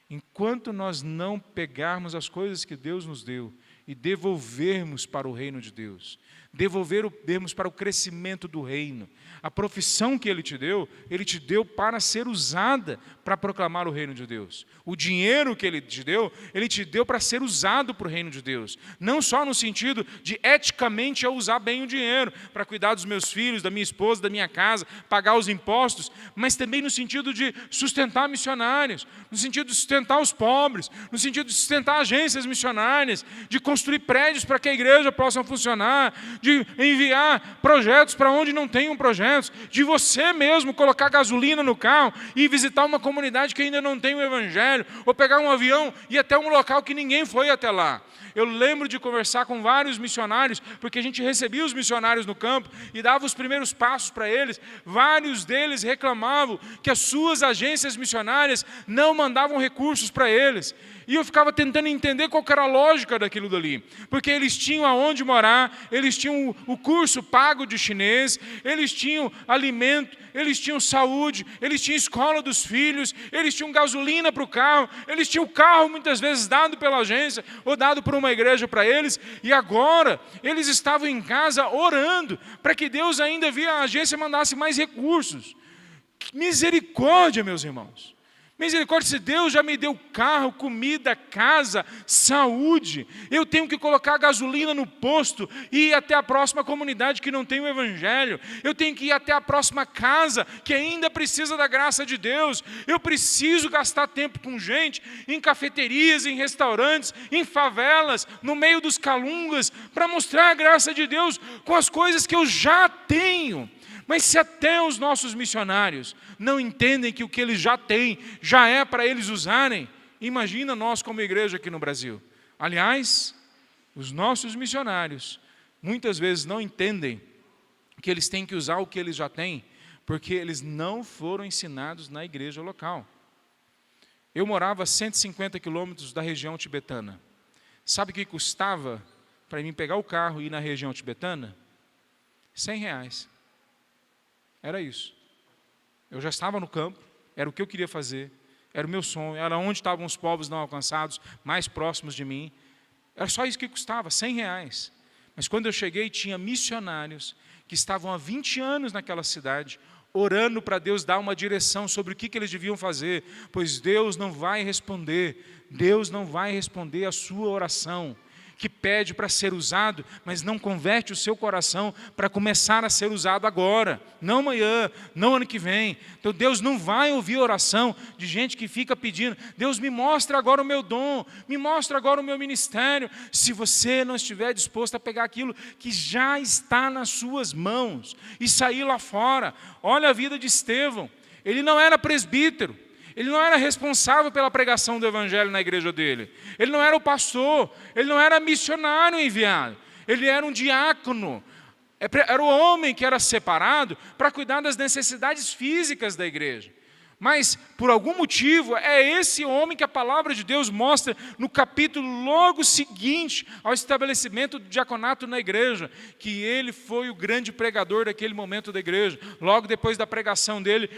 Enquanto nós não pegarmos as coisas que Deus nos deu e devolvermos para o reino de Deus, devolvermos para o crescimento do reino, a profissão que Ele te deu para ser usada para proclamar o reino de Deus. O dinheiro que Ele te deu para ser usado para o reino de Deus. Não só no sentido de eticamente eu usar bem o dinheiro, para cuidar dos meus filhos, da minha esposa, da minha casa, pagar os impostos, mas também no sentido de sustentar missionários, no sentido de sustentar os pobres, no sentido de sustentar agências missionárias, de construir prédios para que a igreja possa funcionar, de enviar projetos para onde não tem projetos, de você mesmo colocar gasolina no carro e visitar uma comunidade que ainda não tem o evangelho, ou pegar um avião e ir até um local que ninguém foi até lá. Eu lembro de conversar com vários missionários, porque a gente recebia os missionários no campo e dava os primeiros passos para eles. Vários deles reclamavam que as suas agências missionárias não mandavam recursos para eles. E eu ficava tentando entender qual era a lógica daquilo dali. Porque eles tinham aonde morar, eles tinham o curso pago de chinês, eles tinham alimento, eles tinham saúde, eles tinham escola dos filhos, eles tinham gasolina para o carro, eles tinham o carro muitas vezes dado pela agência ou dado por uma igreja para eles. E agora eles estavam em casa orando para que Deus ainda via a agência mandasse mais recursos. Misericórdia, meus irmãos. Misericórdia, se Deus já me deu carro, comida, casa, saúde, eu tenho que colocar gasolina no posto e ir até a próxima comunidade que não tem o evangelho, eu tenho que ir até a próxima casa que ainda precisa da graça de Deus, eu preciso gastar tempo com gente, em cafeterias, em restaurantes, em favelas, no meio dos calungas, para mostrar a graça de Deus com as coisas que eu já tenho. Mas se até os nossos missionários não entendem que o que eles já têm já é para eles usarem, imagina nós como igreja aqui no Brasil. Aliás, os nossos missionários muitas vezes não entendem que eles têm que usar o que eles já têm, porque eles não foram ensinados na igreja local. Eu morava a 150 quilômetros da região tibetana. Sabe o que custava para mim pegar o carro e ir na região tibetana? R$100. Era isso. Eu já estava no campo, era o que eu queria fazer, era o meu sonho, era onde estavam os povos não alcançados, mais próximos de mim. Era só isso que custava, R$100. Mas quando eu cheguei, tinha missionários que estavam há 20 anos naquela cidade, orando para Deus dar uma direção sobre o que eles deviam fazer, pois Deus não vai responder a sua oração, que pede para ser usado, mas não converte o seu coração para começar a ser usado agora, não amanhã, não ano que vem. Então Deus não vai ouvir a oração de gente que fica pedindo, Deus me mostra agora o meu dom, me mostra agora o meu ministério, se você não estiver disposto a pegar aquilo que já está nas suas mãos e sair lá fora. Olha a vida de Estevão, ele não era presbítero, ele não era responsável pela pregação do evangelho na igreja dele. Ele não era o pastor, ele não era missionário enviado. Ele era um diácono. Era o homem que era separado para cuidar das necessidades físicas da igreja. Mas, por algum motivo, é esse homem que a palavra de Deus mostra no capítulo logo seguinte ao estabelecimento do diaconato na igreja, que ele foi o grande pregador daquele momento da igreja. Logo depois da pregação dele,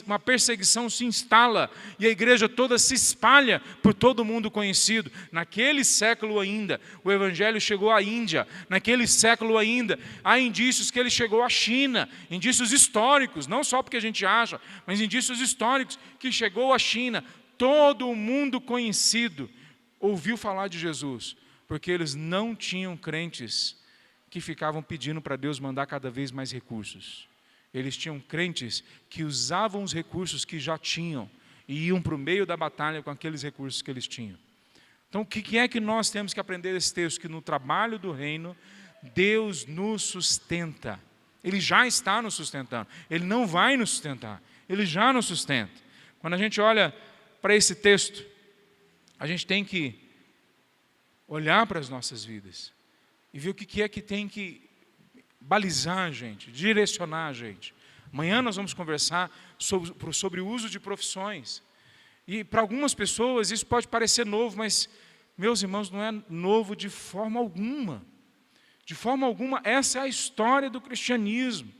uma perseguição se instala e a igreja toda se espalha por todo o mundo conhecido. Naquele século ainda, o evangelho chegou à Índia. Naquele século ainda, há indícios que ele chegou à China, indícios históricos, não só porque a gente acha, mas indícios históricos, que chegou à China. Todo o mundo conhecido ouviu falar de Jesus, porque eles não tinham crentes que ficavam pedindo para Deus mandar cada vez mais recursos. Eles tinham crentes que usavam os recursos que já tinham e iam para o meio da batalha com aqueles recursos que eles tinham. Então, o que é que nós temos que aprender desse texto? Que no trabalho do reino, Deus nos sustenta. Ele já está nos sustentando. Ele não vai nos sustentar. Ele já nos sustenta. Quando a gente olha para esse texto, a gente tem que olhar para as nossas vidas e ver o que é que tem que balizar a gente, direcionar a gente. Amanhã nós vamos conversar sobre o uso de profissões. E para algumas pessoas isso pode parecer novo, mas, meus irmãos, não é novo de forma alguma. De forma alguma, essa é a história do cristianismo.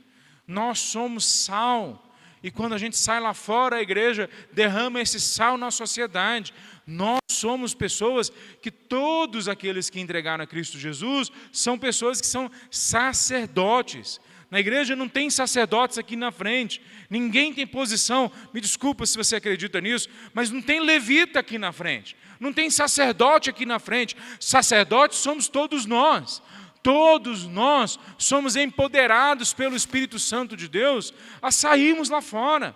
Nós somos sal. E quando a gente sai lá fora, a igreja derrama esse sal na sociedade. Nós somos pessoas que todos aqueles que entregaram a Cristo Jesus são pessoas que são sacerdotes. Na igreja não tem sacerdotes aqui na frente. Ninguém tem posição, me desculpa se você acredita nisso, mas não tem levita aqui na frente. Não tem sacerdote aqui na frente. Sacerdotes somos todos nós. Todos nós somos empoderados pelo Espírito Santo de Deus a sairmos lá fora.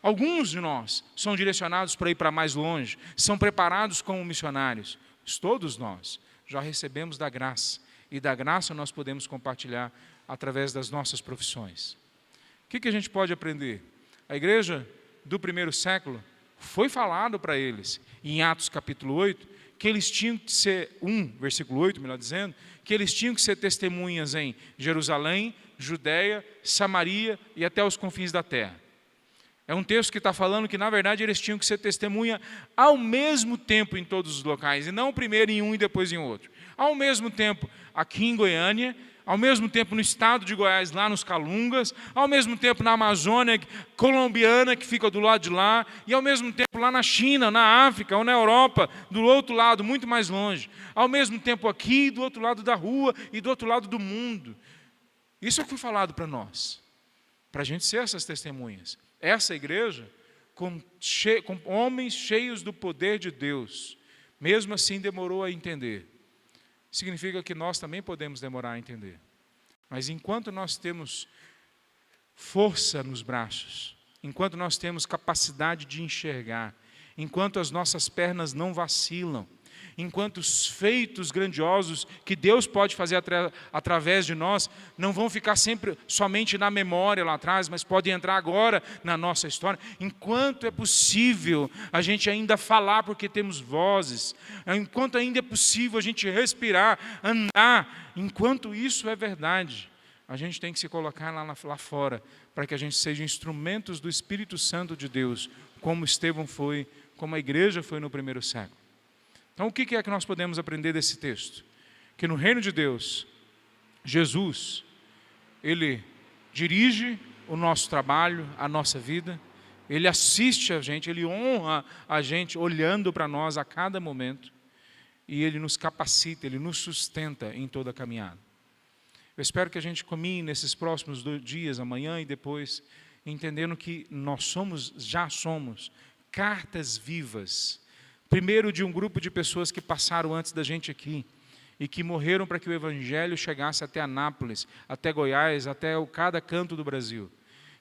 Alguns de nós são direcionados para ir para mais longe, são preparados como missionários. Mas todos nós já recebemos da graça, e da graça nós podemos compartilhar através das nossas profissões. O que a gente pode aprender? A igreja do primeiro século foi falado para eles, em Atos capítulo 8, que eles tinham que ser, versículo 8, melhor dizendo, que eles tinham que ser testemunhas em Jerusalém, Judeia, Samaria e até os confins da terra. É um texto que está falando que, na verdade, eles tinham que ser testemunha ao mesmo tempo em todos os locais, e não primeiro em um e depois em outro. Ao mesmo tempo aqui em Goiânia, ao mesmo tempo no estado de Goiás, lá nos Calungas, ao mesmo tempo na Amazônia colombiana, que fica do lado de lá, e ao mesmo tempo lá na China, na África ou na Europa, do outro lado, muito mais longe. Ao mesmo tempo aqui, do outro lado da rua e do outro lado do mundo. Isso é o que foi falado para nós, para a gente ser essas testemunhas. Essa igreja, com homens cheios do poder de Deus, mesmo assim demorou a entender. Significa que nós também podemos demorar a entender. Mas enquanto nós temos força nos braços, enquanto nós temos capacidade de enxergar, enquanto as nossas pernas não vacilam, enquanto os feitos grandiosos que Deus pode fazer através de nós não vão ficar sempre somente na memória lá atrás, mas podem entrar agora na nossa história. Enquanto é possível a gente ainda falar porque temos vozes, enquanto ainda é possível a gente respirar, andar, enquanto isso é verdade, a gente tem que se colocar lá fora para que a gente seja instrumentos do Espírito Santo de Deus, como Estevão foi, como a igreja foi no primeiro século. Então, o que é que nós podemos aprender desse texto? Que no reino de Deus, Jesus, Ele dirige o nosso trabalho, a nossa vida, Ele assiste a gente, Ele honra a gente olhando para nós a cada momento, e Ele nos capacita, Ele nos sustenta em toda a caminhada. Eu espero que a gente caminhe nesses próximos 2 dias, amanhã e depois, entendendo que nós já somos cartas vivas, primeiro de um grupo de pessoas que passaram antes da gente aqui e que morreram para que o Evangelho chegasse até Anápolis, até Goiás, até cada canto do Brasil.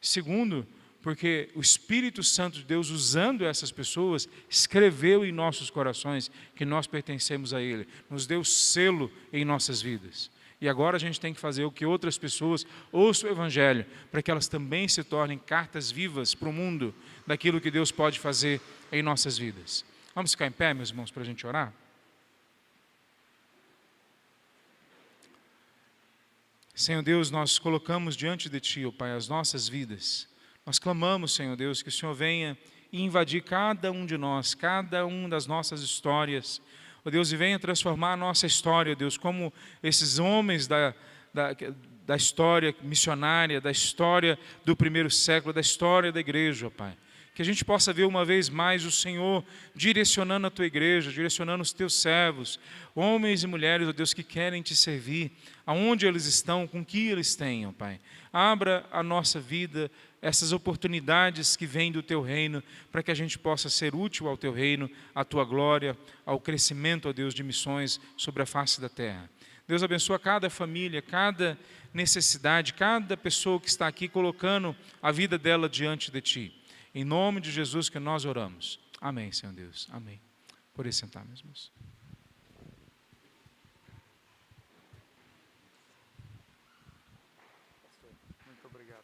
Segundo, porque o Espírito Santo de Deus, usando essas pessoas, escreveu em nossos corações que nós pertencemos a Ele, nos deu selo em nossas vidas. E agora a gente tem que fazer o que outras pessoas ouçam o Evangelho, para que elas também se tornem cartas vivas para o mundo daquilo que Deus pode fazer em nossas vidas. Vamos ficar em pé, meus irmãos, para a gente orar? Senhor Deus, nós colocamos diante de Ti, ó Pai, as nossas vidas. Nós clamamos, Senhor Deus, que o Senhor venha e invadir cada um de nós, cada uma das nossas histórias. Ó Deus, e venha transformar a nossa história, Deus, como esses homens da história missionária, da história do primeiro século, da história da igreja, ó Pai. Que a gente possa ver uma vez mais o Senhor direcionando a Tua igreja, direcionando os Teus servos, homens e mulheres, ó Deus, que querem Te servir, aonde eles estão, com que eles tenham, Pai. Abra a nossa vida, essas oportunidades que vêm do Teu reino, para que a gente possa ser útil ao Teu reino, à Tua glória, ao crescimento, ó Deus, de missões sobre a face da terra. Deus abençoa cada família, cada necessidade, cada pessoa que está aqui colocando a vida dela diante de Ti. Em nome de Jesus que nós oramos. Amém, Senhor Deus. Amém. Por sentar, meus irmãos. Muito obrigado.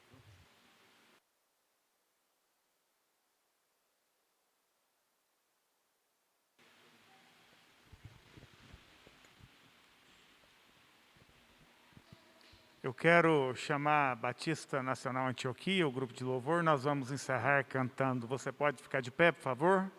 Eu quero chamar a Batista Nacional Antioquia, o grupo de louvor. Nós vamos encerrar cantando. Você pode ficar de pé, por favor?